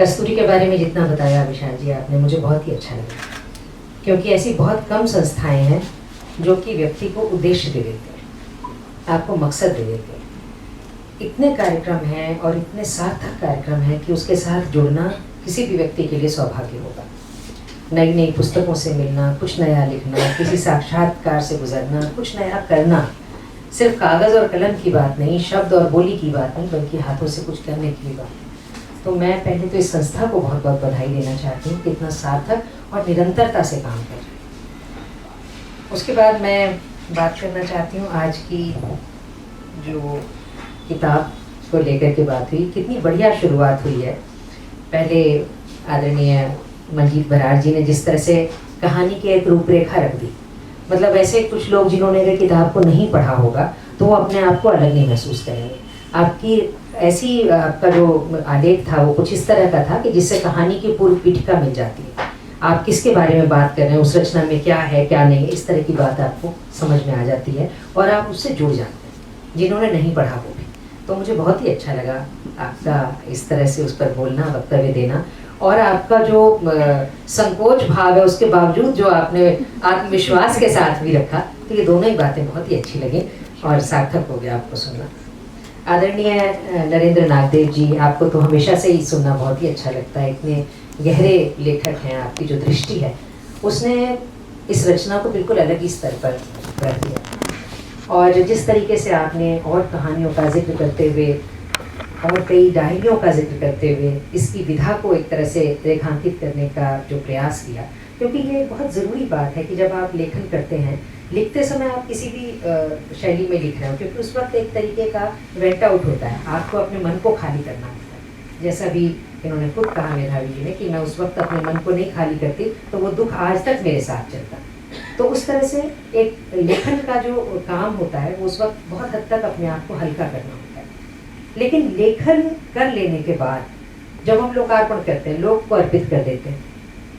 कस्तूरी के बारे में जितना बताया विशाल जी आपने, मुझे बहुत ही अच्छा लगा, क्योंकि ऐसी बहुत कम संस्थाएं हैं जो कि व्यक्ति को उद्देश्य दे देते हैं, आपको मकसद दे देते हैं। इतने कार्यक्रम हैं और इतने सार्थक कार्यक्रम हैं कि उसके साथ जुड़ना किसी भी व्यक्ति के लिए सौभाग्य होगा। नई नई पुस्तकों से मिलना, कुछ नया लिखना, किसी साक्षात्कार से गुजरना, कुछ नया करना, सिर्फ कागज़ और कलम की बात नहीं, शब्द और बोली की बात नहीं, बल्कि हाथों से कुछ करने की भी बात। तो मैं पहले तो इस संस्था को बहुत बहुत बधाई देना चाहती हूँ कि इतना सार्थक और निरंतरता से काम कर रही है। उसके बाद मैं बात करना चाहती हूँ आज की जो किताब को लेकर के बात हुई, कितनी बढ़िया शुरुआत हुई है। पहले आदरणीय मंजीत बराड़ जी ने जिस तरह से कहानी की एक रूपरेखा रख दी, मतलब ऐसे कुछ लोग जिन्होंने अगर किताब को नहीं पढ़ा होगा तो वो अपने आप को अलग नहीं महसूस करेंगे। आपकी ऐसी आपका जो आलेख था वो कुछ इस तरह का था कि जिससे कहानी की पूर्व पीठिका मिल जाती है। आप किसके बारे में बात कर रहे हैं, उस रचना में क्या है क्या नहीं, इस तरह की बात आपको समझ में आ जाती है और आप उससे जुड़ जाते हैं, जिन्होंने नहीं पढ़ा वो भी। तो मुझे बहुत ही अच्छा लगा आपका इस तरह से उस पर बोलना, वक्तव्य देना, और आपका जो संकोच भाव है उसके बावजूद जो आपने आत्मविश्वास के साथ भी रखा, तो ये दोनों ही बातें बहुत ही अच्छी लगी और सार्थक हो गया आपको सुनना। आदरणीय नरेंद्र नागदेव जी, आपको तो हमेशा से ही सुनना बहुत ही अच्छा लगता है, इतने गहरे लेखक हैं, आपकी जो दृष्टि है उसने इस रचना को बिल्कुल अलग ही स्तर पर रख दिया। और जिस तरीके से आपने और कहानियों का जिक्र करते हुए और कई डायरियों का जिक्र करते हुए इसकी विधा को एक तरह से रेखांकित करने का जो प्रयास किया, क्योंकि ये बहुत ज़रूरी बात है कि जब आप लेखन करते हैं, लिखते समय आप किसी भी शैली में लिख रहे हो, क्योंकि उस वक्त एक तरीके का वेंट आउट होता है, आपको अपने मन को खाली करना होता है। जैसा भी इन्होंने खुद कहा मेधावी जी ने कि मैं उस वक्त अपने मन को नहीं खाली करती तो वो दुख आज तक मेरे साथ चलता। तो उस तरह से एक लेखन का जो काम होता है वो उस वक्त बहुत हद तक अपने आप को हल्का करना होता है। लेकिन लेखन कर लेने के बाद जब हम लोकार्पण करते हैं, लोक को अर्पित कर देते हैं,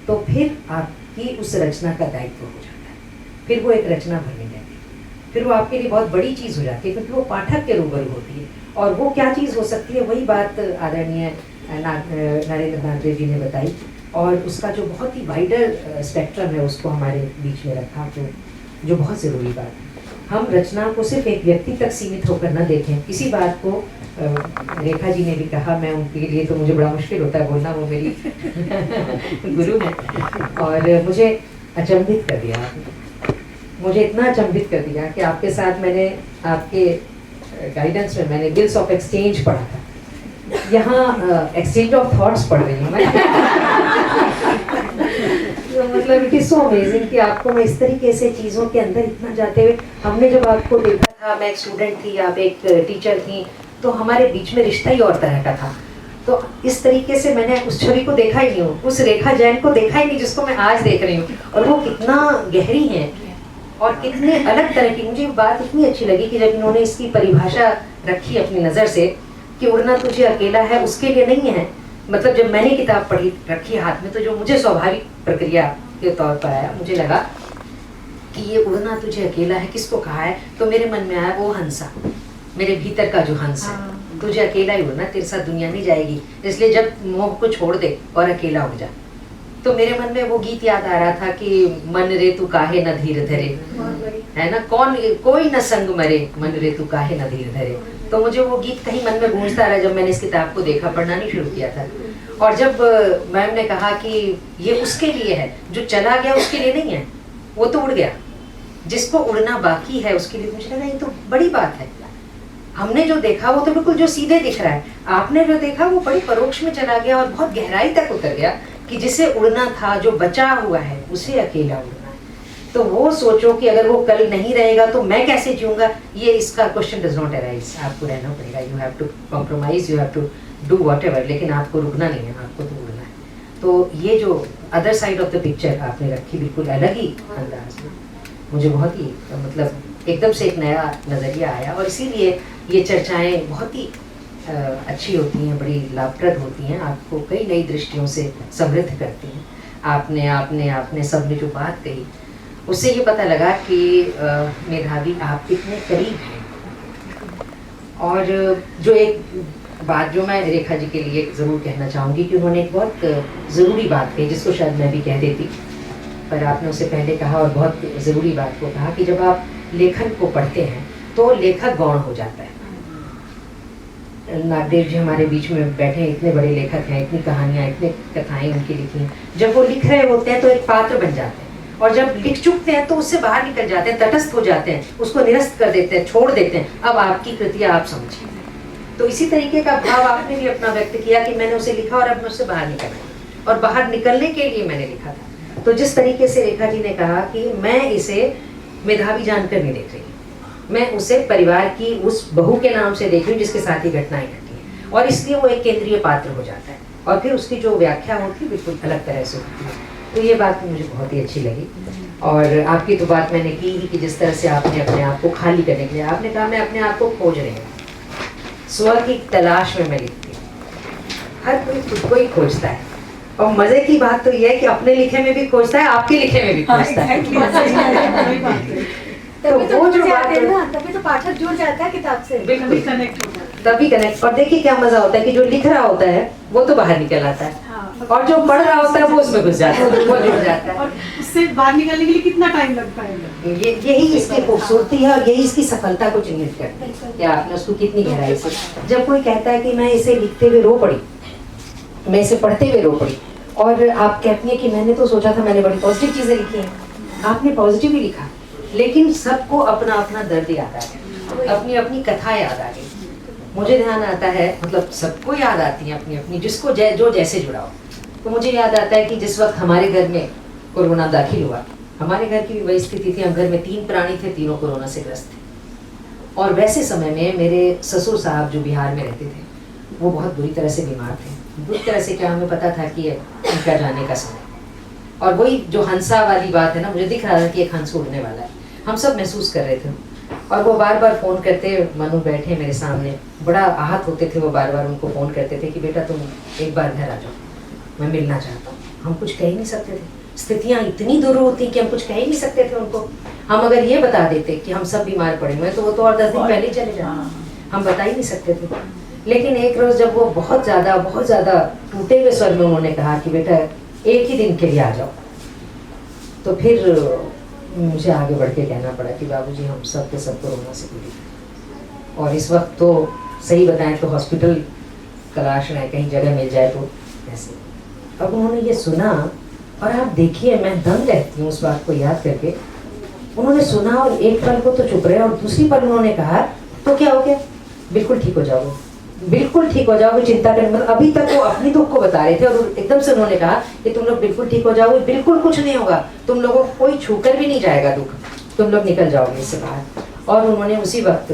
तो फिर आपकी उस रचना का दायित्व हो जाता है। फिर वो एक रचना बनने लगती है, फिर वो आपके लिए बहुत बड़ी चीज़ हो जाती है, क्योंकि वो पाठक के रूबरू होती है। और वो क्या चीज़ हो सकती है, वही बात आदरणीय नरेंद्र नागदेव जी ने बताई, और उसका जो बहुत ही वाइडर स्पेक्ट्रम है उसको हमारे बीच में रखा, तो जो बहुत ज़रूरी बात है। हम रचना को सिर्फ एक व्यक्ति तक सीमित होकर न देखें। इसी बात को रेखा जी ने भी कहा, मैं उनके लिए तो मुझे बड़ा मुश्किल होता है बोलना, वो मेरी गुरु है, और मुझे अचंभित कर दिया आपने, मुझे इतना अचंभित कर दिया कि आपके साथ मैंने आपके गाइडेंस में मैंने बिल्स ऑफ एक्सचेंज पढ़ा था, यहाँ एक्सचेंज ऑफ थॉट्स पढ़ रही हूँ मैं। तो मतलब इट इज सो अमेजिंग कि आपको मैं इस तरीके से चीज़ों के अंदर इतना जाते हुए, हमने जब आपको देखा था, मैं एक स्टूडेंट थी, आप एक टीचर थी, तो हमारे बीच में रिश्ता ही और तरह का था। तो इस तरीके से मैंने उस छवि को देखा ही नहीं हूँ, उस रेखा जैन को देखा ही नहीं जिसको मैं आज देख रही हूँ, और वो कितना गहरी है और कितने अलग तरह की। मुझे बात इतनी अच्छी लगी कि जब इन्होंने इसकी परिभाषा रखी अपनी नज़र से कि उड़ना तुझे अकेला है, उसके लिए नहीं है। मतलब जब मैंने किताब पढ़ी रखी हाथ में, तो जो मुझे स्वाभाविक प्रक्रिया के तौर पर आया, मुझे लगा कि ये उड़ना तुझे अकेला है किसको कहा है, तो मेरे मन में आया वो हंसा, मेरे भीतर का जो हंस है, तुझे अकेला ही उड़ना, तेरे साथ दुनिया नहीं जाएगी, इसलिए जब मोह को छोड़ दे और अकेला उड़ जा। तो मेरे मन में वो गीत याद आ रहा था कि मन रे तू काहे न धीर धरे, है ना, कोई न संग मरे, मन रे तू काहे न धीर धरे। तो मुझे वो गीत कहीं मन में गूंजता रहा जब मैंने इस किताब को देखा, पढ़ना नहीं शुरू किया था। और जब मैम ने कहा कि ये उसके लिए है, जो चला गया उसके लिए नहीं है, वो तो उड़ गया, जिसको उड़ना बाकी है उसके लिए, मुझे लगा ये तो बड़ी बात है। हमने जो देखा वो तो बिल्कुल जो सीधे दिख रहा है, आपने जो देखा वो बड़ी परोक्ष में चला गया और बहुत गहराई तक उतर गया कि जिसे उड़ना था, जो बचा हुआ है, उसे अकेला उड़ना है। तो वो सोचो कि अगर वो कल नहीं रहेगा तो मैं कैसे जीऊंगा, ये इसका क्वेश्चन डज नॉट अराइज। आपको रहना पड़ेगा, you have to compromise, you have to do whatever, लेकिन आपको रुकना नहीं है, आपको तो उड़ना है। तो ये जो other side of the picture आपने रखी बिल्कुल अलग ही अंदाज में, मुझे बहुत ही मतलब एकदम से एक नया नज़रिया आया। और इसीलिए ये चर्चाएं बहुत ही अच्छी होती हैं, बड़ी लाभप्रद होती हैं, आपको कई नई दृष्टियों से समृद्ध करती हैं। आपने सबने जो बात कही उससे ये पता लगा कि मेधावी आप कितने करीब हैं। और जो एक बात जो मैं रेखा जी के लिए ज़रूर कहना चाहूँगी कि उन्होंने एक बहुत ज़रूरी बात कही, जिसको शायद मैं भी कह देती, पर आपने उससे पहले कहा और बहुत ज़रूरी बात को कहा कि जब आप लेखन को पढ़ते हैं तो लेखक गौण हो जाता है। नागदेव जी हमारे बीच में बैठे हैं, इतने बड़े लेखक हैं, इतनी कहानियाँ, इतनी कथाएं उनकी लिखी हैं। जब वो लिख रहे होते हैं तो एक पात्र बन जाते हैं, और जब लिख चुकते हैं तो उससे बाहर निकल जाते हैं, तटस्थ हो जाते हैं, उसको निरस्त कर देते हैं, छोड़ देते हैं। अब आपकी कृतियाँ आप समझिए। तो इसी तरीके का भाव आपने भी अपना व्यक्त किया कि मैंने उसे लिखा और अब मैं उससे बाहर निकलना, और बाहर निकलने के लिए मैंने लिखा था। तो जिस तरीके से रेखा जी ने कहा कि मैं इसे मेधावी जानकर नहीं देख रही, मैं उसे परिवार की उस बहू के नाम से देख रही हूँ जिसके साथ ही घटनाएं घटी हैं, और इसलिए वो एक केंद्रीय पात्र हो जाता है, और फिर उसकी जो व्याख्या होती है बिल्कुल अलग तरह से होती है। तो ये बात मुझे बहुत ही अच्छी लगी। और आपकी तो बात मैंने की ही कि जिस तरह से आपने अपने आप को खाली करने के लिए, आपने कहा मैं अपने आप को खोज रही हूँ, स्व की तलाश में मैं लिखती हूँ। हर कोई खुद को ही खोजता है, और मजे की बात तो ये है कि अपने लिखे में भी खोजता है, आपके लिखे में भी खोजता है। तो वो जो बात है ना, तभी तो पाठक जुड़ जाता है किताब से, बिल्कुल तभी कनेक्ट। और देखिए क्या मजा होता है कि जो लिख रहा होता है वो तो बाहर निकल आता है, और जो पढ़ रहा होता है वो उसमें घुस जाता है, वो जुड़ जाता है। और उससे बाहर निकलने के लिए कितना टाइम लगता है? यही इसकी खूबसूरती है, और यही इसकी सफलता को चिन्हित करती है कि आपने उसको कितनी गहराई से। जब कोई कहता है कि मैं इसे लिखते हुए रो पड़ी, मैं इसे पढ़ते हुए रो पड़ी, और आप कहती हैं कि मैंने तो सोचा था मैंने बड़ी पॉजिटिव चीजें लिखी हैं, आपने पॉजिटिव ही लिखा, लेकिन सबको अपना अपना दर्द याद आ गया, अपनी अपनी कथा याद आ गई। मुझे ध्यान आता है, मतलब सबको याद आती है अपनी अपनी, जिसको जो जैसे जुड़ा हो। तो मुझे याद आता है कि जिस वक्त हमारे घर में कोरोना दाखिल हुआ, हमारे घर की भी वही स्थिति थी, हम घर में 3 प्राणी थे, तीनों कोरोना से ग्रस्त थे। और वैसे समय में मेरे ससुर साहब जो बिहार में रहते थे, वो बहुत बुरी तरह से बीमार थे। बुरी तरह से क्या, हमें पता था कि उनका जाने का समय, और वही जो हंसा वाली बात है ना, मुझे दिख रहा था कि एक हंस उड़ने वाला है, हम सब महसूस कर रहे थे। और वो बार बार फ़ोन करते, मनु बैठे मेरे सामने, बड़ा आहत होते थे वो, बार बार उनको फ़ोन करते थे कि बेटा तुम एक बार घर आ जाओ, मैं मिलना चाहता हूँ। हम कुछ कह ही नहीं सकते थे, स्थितियाँ इतनी दूर होती कि हम कुछ कह ही नहीं सकते थे उनको। हम अगर ये बता देते कि हम सब बीमार पड़े हुए, तो वो तो और 10 दिन पहले ही चले जाते, हम बता ही नहीं सकते थे। लेकिन एक रोज़ जब वो बहुत ज़्यादा टूटे हुए स्वर में उन्होंने कहा कि बेटा एक ही दिन के लिए आ जाओ, तो फिर मुझे आगे बढ़ के कहना पड़ा कि बाबूजी हम सब के सब कोरोना से पीड़ित हैं, और इस वक्त तो सही बताएं तो हॉस्पिटल तलाश रहे, कहीं जगह मिल जाए तो ऐसे। अब उन्होंने ये सुना, और आप देखिए मैं दंग रहती हूँ उस बात को याद करके। उन्होंने सुना और एक पल को तो चुप रहे, और दूसरी पल उन्होंने कहा तो क्या हो गया, बिल्कुल ठीक हो जाओगे, बिल्कुल ठीक हो जाओगे, चिंता करें। मतलब अभी तक वो अपनी दुख को बता रहे थे, और एकदम से उन्होंने कहा कि तुम लोग बिल्कुल ठीक हो जाओगे, बिल्कुल कुछ नहीं होगा, तुम लोगों को कोई छूकर भी नहीं जाएगा दुख, तुम लोग निकल जाओगे इससे बाहर। और उन्होंने उसी वक्त,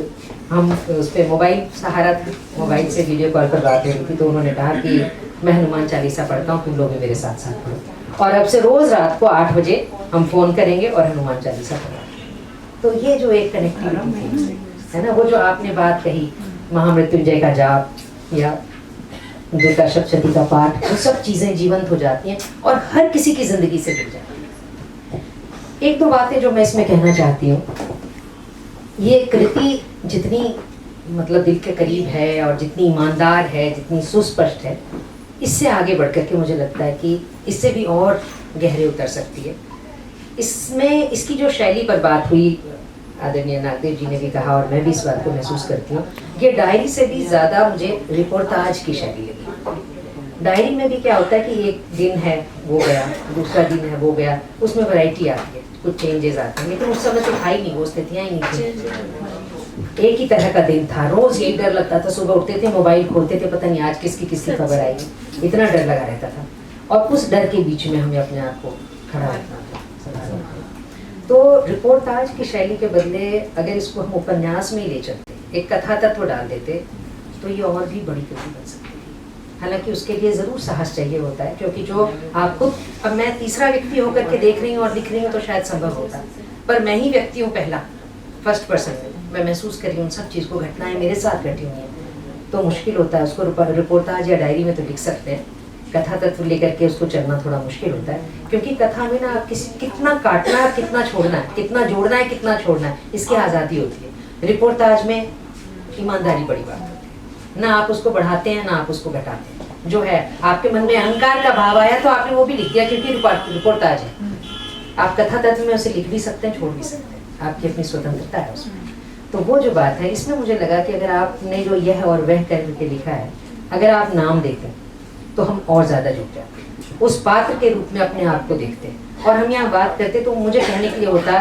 हम उस पर मोबाइल सहारा था, मोबाइल से वीडियो कॉल पर बात हो रही थी, तो उन्होंने कहा कि मैं हनुमान चालीसा पढ़ता हूँ, तुम लोग भी मेरे साथ साथ पढ़ो, और अब से रोज़ रात को 8 बजे हम फ़ोन करेंगे और हनुमान चालीसा पढ़ेंगे। तो ये जो एक कनेक्टिविटी है ना, वो जो आपने बात कही, महामृत्युंजय का जाप या दुर्गा सप्तशती का पाठ, वो सब चीज़ें जीवंत हो जाती हैं और हर किसी की ज़िंदगी से जुड़ जाती हैं। 1-2 बातें जो मैं इसमें कहना चाहती हूँ, ये कृति जितनी मतलब दिल के करीब है और जितनी ईमानदार है, जितनी सुस्पष्ट है, इससे आगे बढ़ कर के मुझे लगता है कि इससे भी और गहरे उतर सकती है। इसमें इसकी जो शैली पर बात हुई, आदरणीय नागदेव जी ने भी कहा और मैं भी इस बात को महसूस करती हूँ, ये डायरी से भी ज़्यादा मुझे रिपोर्टाज की शैली लगी। डायरी में भी क्या होता है कि एक दिन है वो गया, दूसरा दिन है वो गया, उसमें वैरायटी आती है, कुछ चेंजेस आते हैं, लेकिन उस समय तो था ही नहीं, वो स्थितियाँ ही नहीं थी। एक ही तरह का दिन था, रोज यही डर लगता था, सुबह उठते थे मोबाइल खोलते थे, पता नहीं आज किसकी किसकी खबर आएगी, इतना डर लगा रहता था। और उस डर के बीच में हमें अपने आप को खड़ा रखना था। तो रिपोर्टाज की शैली के बदले अगर इसको हम उपन्यास में ही ले चलते, एक कथा तत्व डाल देते, तो ये और भी बड़ी कृति बन सकती है। हालांकि उसके लिए ज़रूर साहस चाहिए होता है, क्योंकि जो आप खुद, अब मैं तीसरा व्यक्ति होकर के देख रही हूँ और लिख रही हूँ तो शायद संभव होता, पर मैं ही व्यक्ति हूँ पहला, फर्स्ट पर्सन में मैं महसूस कर रही हूँ सब चीज़ को, घटनाएं मेरे साथ घटी हुई हैं, तो मुश्किल होता है। उसको रिपोर्टाज या डायरी में तो लिख सकते हैं, कथा तत्व लेकर के उसको चलना थोड़ा मुश्किल होता है, क्योंकि कथा में ना कितना काटना है, कितना छोड़ना है, कितना जोड़ना है, कितना छोड़ना है, इसकी आज़ादी होती है। रिपोर्टाज में ईमानदारी बड़ी बात होती है, ना आप उसको बढ़ाते हैं ना आप उसको घटाते हैं। जो है आपके मन में अहंकार का भाव आया तो आपने वो भी लिख दिया, क्योंकि रिपोर्टाज है। आप कथा तत्व में उसे लिख भी सकते हैं, छोड़ भी सकते हैं, आपकी अपनी स्वतंत्रता है उसमें। तो वो जो बात है, इसमें मुझे लगा कि अगर आपने जो यह और वह करके लिखा है, अगर आप नाम देते तो हम और ज़्यादा जुड़ जाते हैं, उस पात्र के रूप में अपने आप को देखते हैं। और हम यहाँ बात करते तो मुझे कहने के लिए होता,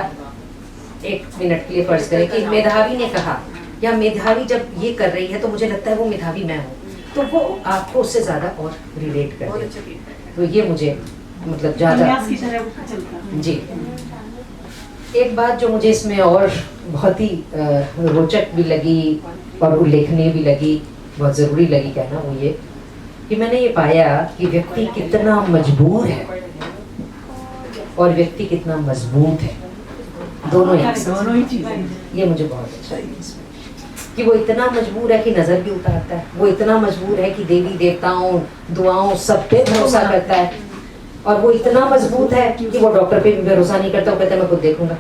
एक मिनट के लिए फर्ज करें कि मेधावी ने कहा, या मेधावी जब ये कर रही है तो मुझे लगता है वो मेधावी मैं हूँ, तो वो आपको उससे ज़्यादा और रिलेट कर देती है। तो ये मुझे मतलब ज़्यादा जी। एक बात जो मुझे इसमें और बहुत ही रोचक भी लगी और उल्लेखनीय भी लगी, बहुत ज़रूरी लगी कहना, वो ये कि मैंने ये पाया कि व्यक्ति कितना मजबूर है और व्यक्ति कितना मजबूत है, दोनों ही चीजें। ये मुझे बहुत अच्छा लगा कि वो इतना मजबूर है कि नजर भी उतारता है, वो इतना मजबूर है कि देवी देवताओं दुआओं सब पे भरोसा करता है, और वो इतना मजबूत है कि वो डॉक्टर पे भी भरोसा नहीं करता, वो कहता है मैं खुद देखूंगा,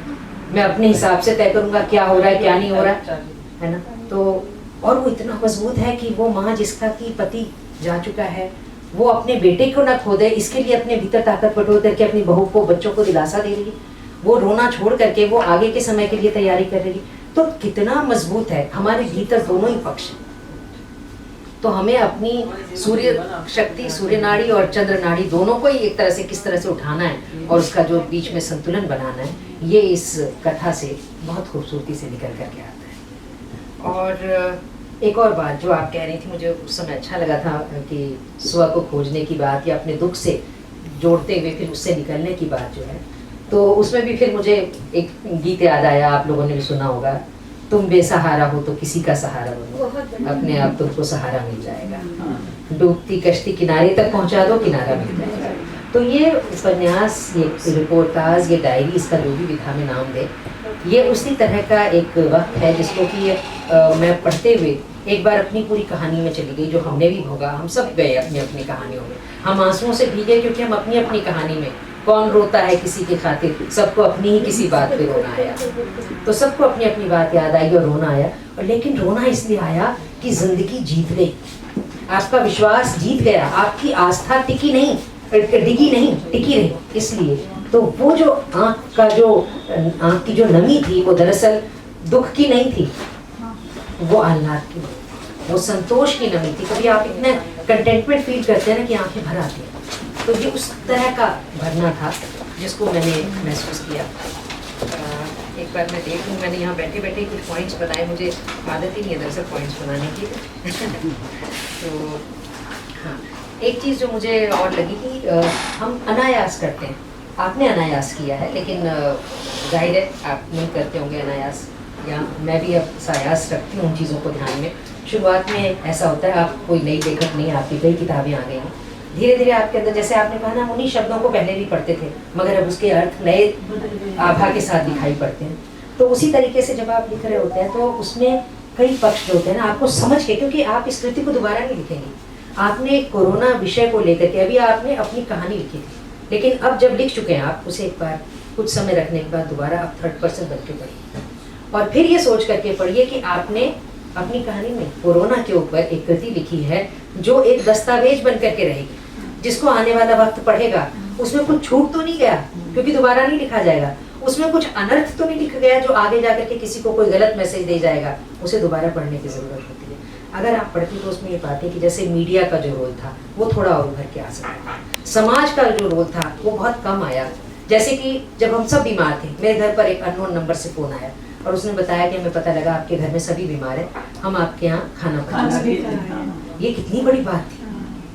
मैं अपने हिसाब से तय करूंगा क्या हो रहा है क्या नहीं हो रहा है ना। तो और वो इतना मजबूत है कि वो माँ जिसका कि पति जा चुका है, वो अपने बेटे को ना खो दे, इसके लिए अपने भीतर ताकत बटोर करके अपनी बहू को, बच्चों को दिलासा दे रही है, वो रोना छोड़ करके वो आगे के समय के लिए तैयारी कर रही है। तो कितना मजबूत है, हमारे भीतर दोनों ही पक्ष हैं। तो हमें अपनी सूर्य शक्ति, सूर्य नाड़ी और चंद्र नाड़ी दोनों को ही एक तरह से किस तरह से उठाना है और उसका जो बीच में संतुलन बनाना है, ये इस कथा से बहुत खूबसूरती से निकल करके आता है। और एक और बात जो आप कह रही थी, मुझे उस समय अच्छा लगा था कि स्व को खोजने की बात या अपने दुख से जोड़ते हुए फिर उससे निकलने की बात जो है, तो उसमें भी फिर मुझे एक गीत याद आया, आप लोगों ने भी सुना होगा, तुम बेसहारा हो तो किसी का सहारा बनो, अपने आप तुमको सहारा मिल जाएगा, डूबती कश्ती किनारे तक पहुंचा दो, किनारा मिल जाएगा। तो ये उपन्यास, ये रिपोर्टाज, ये डायरी, इसका जो भी विधा में नाम दे, ये उसी तरह का एक वक्त है जिसको कि मैं पढ़ते हुए एक बार अपनी पूरी कहानी में चली गई, जो हमने भी भोगा, हम सब गए अपनी अपनी कहानियों में, हम आंसुओं से भीगे क्योंकि हम अपनी अपनी कहानी में, कौन रोता है किसी की खातिर, सबको अपनी ही किसी बात पे रोना आया, तो सबको अपनी अपनी बात याद आई और रोना आया। और लेकिन रोना इसलिए आया कि जिंदगी जीत गई, आपका विश्वास जीत गया, आपकी आस्था टिकी नहीं, डिगी नहीं, टिकी रही। इसलिए तो वो जो आँख की जो नमी थी, वो दरअसल दुख की नहीं थी, वो आह्लाद की, वो संतोष की नमी थी। कभी आप इतना कंटेंटमेंट फील करते हैं ना कि आंखें भर आती हैं, तो ये उस तरह का भरना था जिसको मैंने महसूस किया। एक बार मैं देख लूँ, मैंने यहाँ बैठे बैठे कुछ पॉइंट्स बनाए, मुझे आदत ही नहीं है दरअसल पॉइंट्स बनाने की तो हाँ, एक चीज़ जो मुझे और लगी कि हम अनायास करते हैं, आपने अनायास किया है, लेकिन जाहिर है आप नहीं करते होंगे अनायास, या मैं भी अब सायास रखती हूँ उन चीज़ों को ध्यान में। शुरुआत में ऐसा होता है, आप कोई नई लेखक नहीं, आपकी कई किताबें आ गई हैं, धीरे धीरे आपके अंदर, जैसे आपने कहा ना, उन्हीं शब्दों को पहले भी पढ़ते थे मगर अब उसके अर्थ नए आभा के साथ दिखाई पड़ते हैं। तो उसी तरीके से जब आप लिख रहे होते हैं तो उसमें कई पक्ष जो होते हैं ना, आपको समझ के, क्योंकि आप इस कृति को दोबारा नहीं लिखेंगे। आपने कोरोना विषय को लेकर के अभी आपने अपनी कहानी लिखी थी, लेकिन अब जब लिख चुके हैं आप उसे एक बार कुछ समय रखने के बाद दोबारा आप थर्ड पर्सन बन के पढ़िए और फिर ये सोच करके पढ़िए कि आपने अपनी कहानी में कोरोना के ऊपर एक कृति लिखी है जो एक दस्तावेज बन करके रहेगी, जिसको आने वाला वक्त पढ़ेगा। उसमें कुछ छूट तो नहीं गया, क्योंकि दोबारा नहीं लिखा जाएगा। उसमें कुछ अनर्थ तो नहीं लिखा गया जो आगे जाकर के किसी को कोई गलत मैसेज दे जाएगा, उसे दोबारा पढ़ने की जरूरत होती है। अगर आप पढ़ती तो उसमें ये पाते कि जैसे मीडिया का जो रोल था वो थोड़ा और उभर के आ सकता था, समाज का जो रोल था वो बहुत कम आया। जैसे कि जब हम सब बीमार थे, मेरे घर पर एक अननोन नंबर से फोन आया और उसने बताया कि हमें पता लगा आपके घर में सभी बीमार हैं, हम आपके यहाँ खाना बना सकते हैं। ये कितनी बड़ी बात थी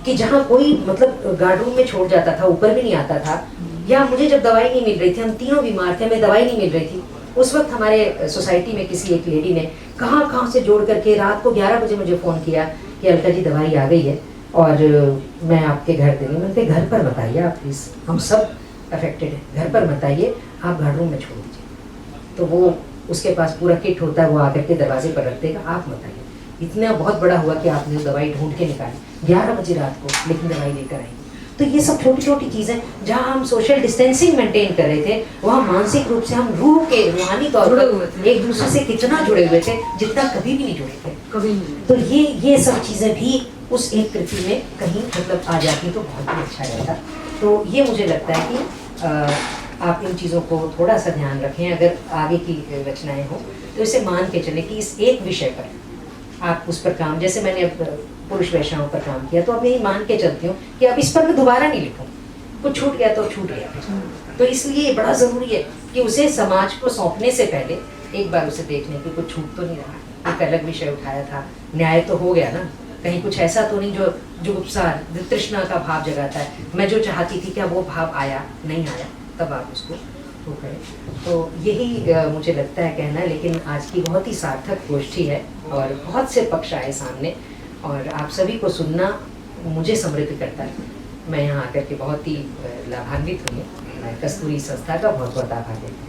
कि जहाँ कोई मतलब गार्ड रूम में छोड़ जाता था, ऊपर भी नहीं आता था, या मुझे जब दवाई नहीं मिल रही थी, हम तीनों बीमार थे, हमें दवाई नहीं मिल रही थी, उस वक्त हमारे सोसाइटी में किसी एक लेडी ने कहाँ से जोड़ करके रात को 11 बजे मुझे फ़ोन किया कि अलका जी दवाई आ गई है और मैं आपके घर दे रही हूँ। मैंने घर पर मत आइए आप प्लीज़, हम सब अफेक्टेड हैं, घर पर मत आइए, आप गार्ड रूम में छोड़ दीजिए। तो वो उसके पास पूरा किट होता है, वो आकर के दरवाजे पर रख देगा, आप मत आइए। इतना बहुत बड़ा हुआ कि आपने दवाई ढूंढ के निकाली 11 बजे रात को, लेकिन दवाई लेकर आई। तो ये सब छोटी छोटी चीज़ें, जहाँ हम सोशल डिस्टेंसिंग मेंटेन कर रहे थे, वहाँ मानसिक रूप से हम रूह के रूहानी तौर पर एक दूसरे से कितना जुड़े हुए थे जितना कभी भी नहीं जुड़े थे कभी नहीं। तो ये सब चीज़ें भी उस एक कृति में कहीं मतलब आ जाती तो बहुत ही अच्छा रहता। तो ये मुझे लगता है कि आप इन चीज़ों को थोड़ा सा ध्यान रखें। अगर आगे की रचनाएं हो तो इसे मान के चले कि इस एक विषय पर आप उस पर काम, जैसे मैंने अब पुरुष वैश्याओं पर काम किया, तो अब यही मान के चलती हूँ कि अब इस पर मैं दोबारा नहीं लिखूँ, कुछ छूट गया तो छूट गया। तो इसलिए बड़ा ज़रूरी है कि उसे समाज को सौंपने से पहले एक बार उसे देखने की कुछ छूट तो नहीं रहा। एक अलग विषय उठाया था, न्याय तो हो गया ना, कहीं कुछ ऐसा तो नहीं जो जुगुप्सा तृष्णा का भाव जगाता है। मैं जो चाहती थी क्या वो भाव आया, नहीं आया, तब आप उसको वो करें। तो यही मुझे लगता है कहना है। लेकिन आज की बहुत ही सार्थक गोष्ठी है और बहुत से पक्ष आए सामने, और आप सभी को सुनना मुझे समृद्ध करता है। मैं यहाँ आकर के बहुत ही लाभान्वित हुई। मैं कस्तूरी संस्था का बहुत बहुत आभार देती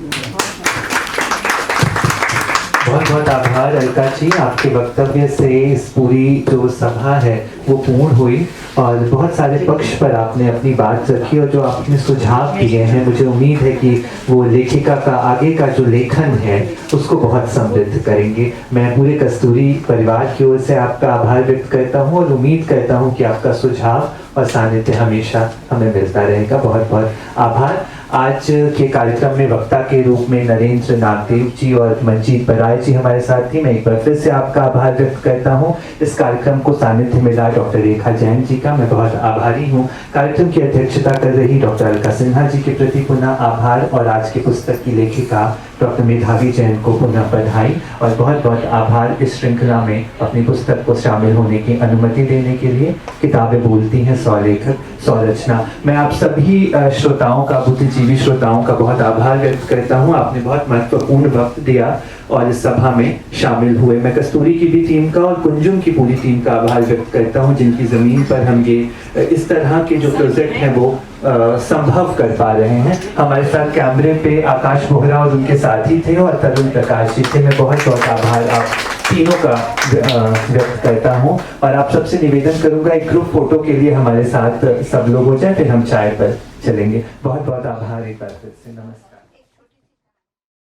हूँ। बहुत बहुत आभार अलका जी, आपके वक्तव्य से इस पूरी जो सभा है वो पूर्ण हुई और बहुत सारे पक्ष पर आपने अपनी बात रखी और जो आपने सुझाव दिए हैं, मुझे उम्मीद है कि वो लेखिका का आगे का जो लेखन है उसको बहुत समृद्ध करेंगे। मैं पूरे कस्तूरी परिवार की ओर से आपका आभार व्यक्त करता हूँ और उम्मीद करता हूँ कि आपका सुझाव और सानिध्य हमेशा हमें मिलता रहेगा। बहुत बहुत आभार। आज के कार्यक्रम में वक्ता के रूप में नरेंद्र नागदेव जी और मंजीत बराय जी हमारे साथ थी। मैं एक बार फिर से आपका आभार व्यक्त करता हूँ। इस कार्यक्रम को सानिध्य मिला डॉक्टर रेखा जैन जी का, मैं बहुत आभारी हूँ। कार्यक्रम की अध्यक्षता कर रही डॉक्टर अलका सिन्हा जी के प्रति पुनः आभार और आज की पुस्तक की लेखिका डॉक्टर मेधावी जैन को पुनः बधाई और बहुत बहुत आभार इस श्रृंखला में अपनी पुस्तक को शामिल होने की अनुमति देने के लिए। किताबें बोलती हैं, 100 लेखक 100 रचना। मैं आप सभी श्रोताओं का, बुद्धिजीवी श्रोताओं का बहुत आभार व्यक्त करता हूँ। आपने बहुत महत्वपूर्ण वक्त दिया और इस सभा में शामिल हुए। मैं कस्तूरी की भी टीम का और कुंजुम की पूरी टीम का आभार व्यक्त करता हूँ, जिनकी ज़मीन पर हम ये इस तरह के जो प्रोजेक्ट हैं वो संभव कर पा रहे हैं। हमारे साथ कैमरे पे आकाश बोहरा और उनके साथी थे और तरुण प्रकाश जी थे। मैं बहुत बहुत आभार आप तीनों का व्यक्त करता हूँ और आप सबसे निवेदन करूँगा एक ग्रुप फोटो के लिए हमारे साथ सब लोग हो जाए, फिर हम चाय पर चलेंगे। बहुत बहुत आभार एक बार फिर से। नमस्ते।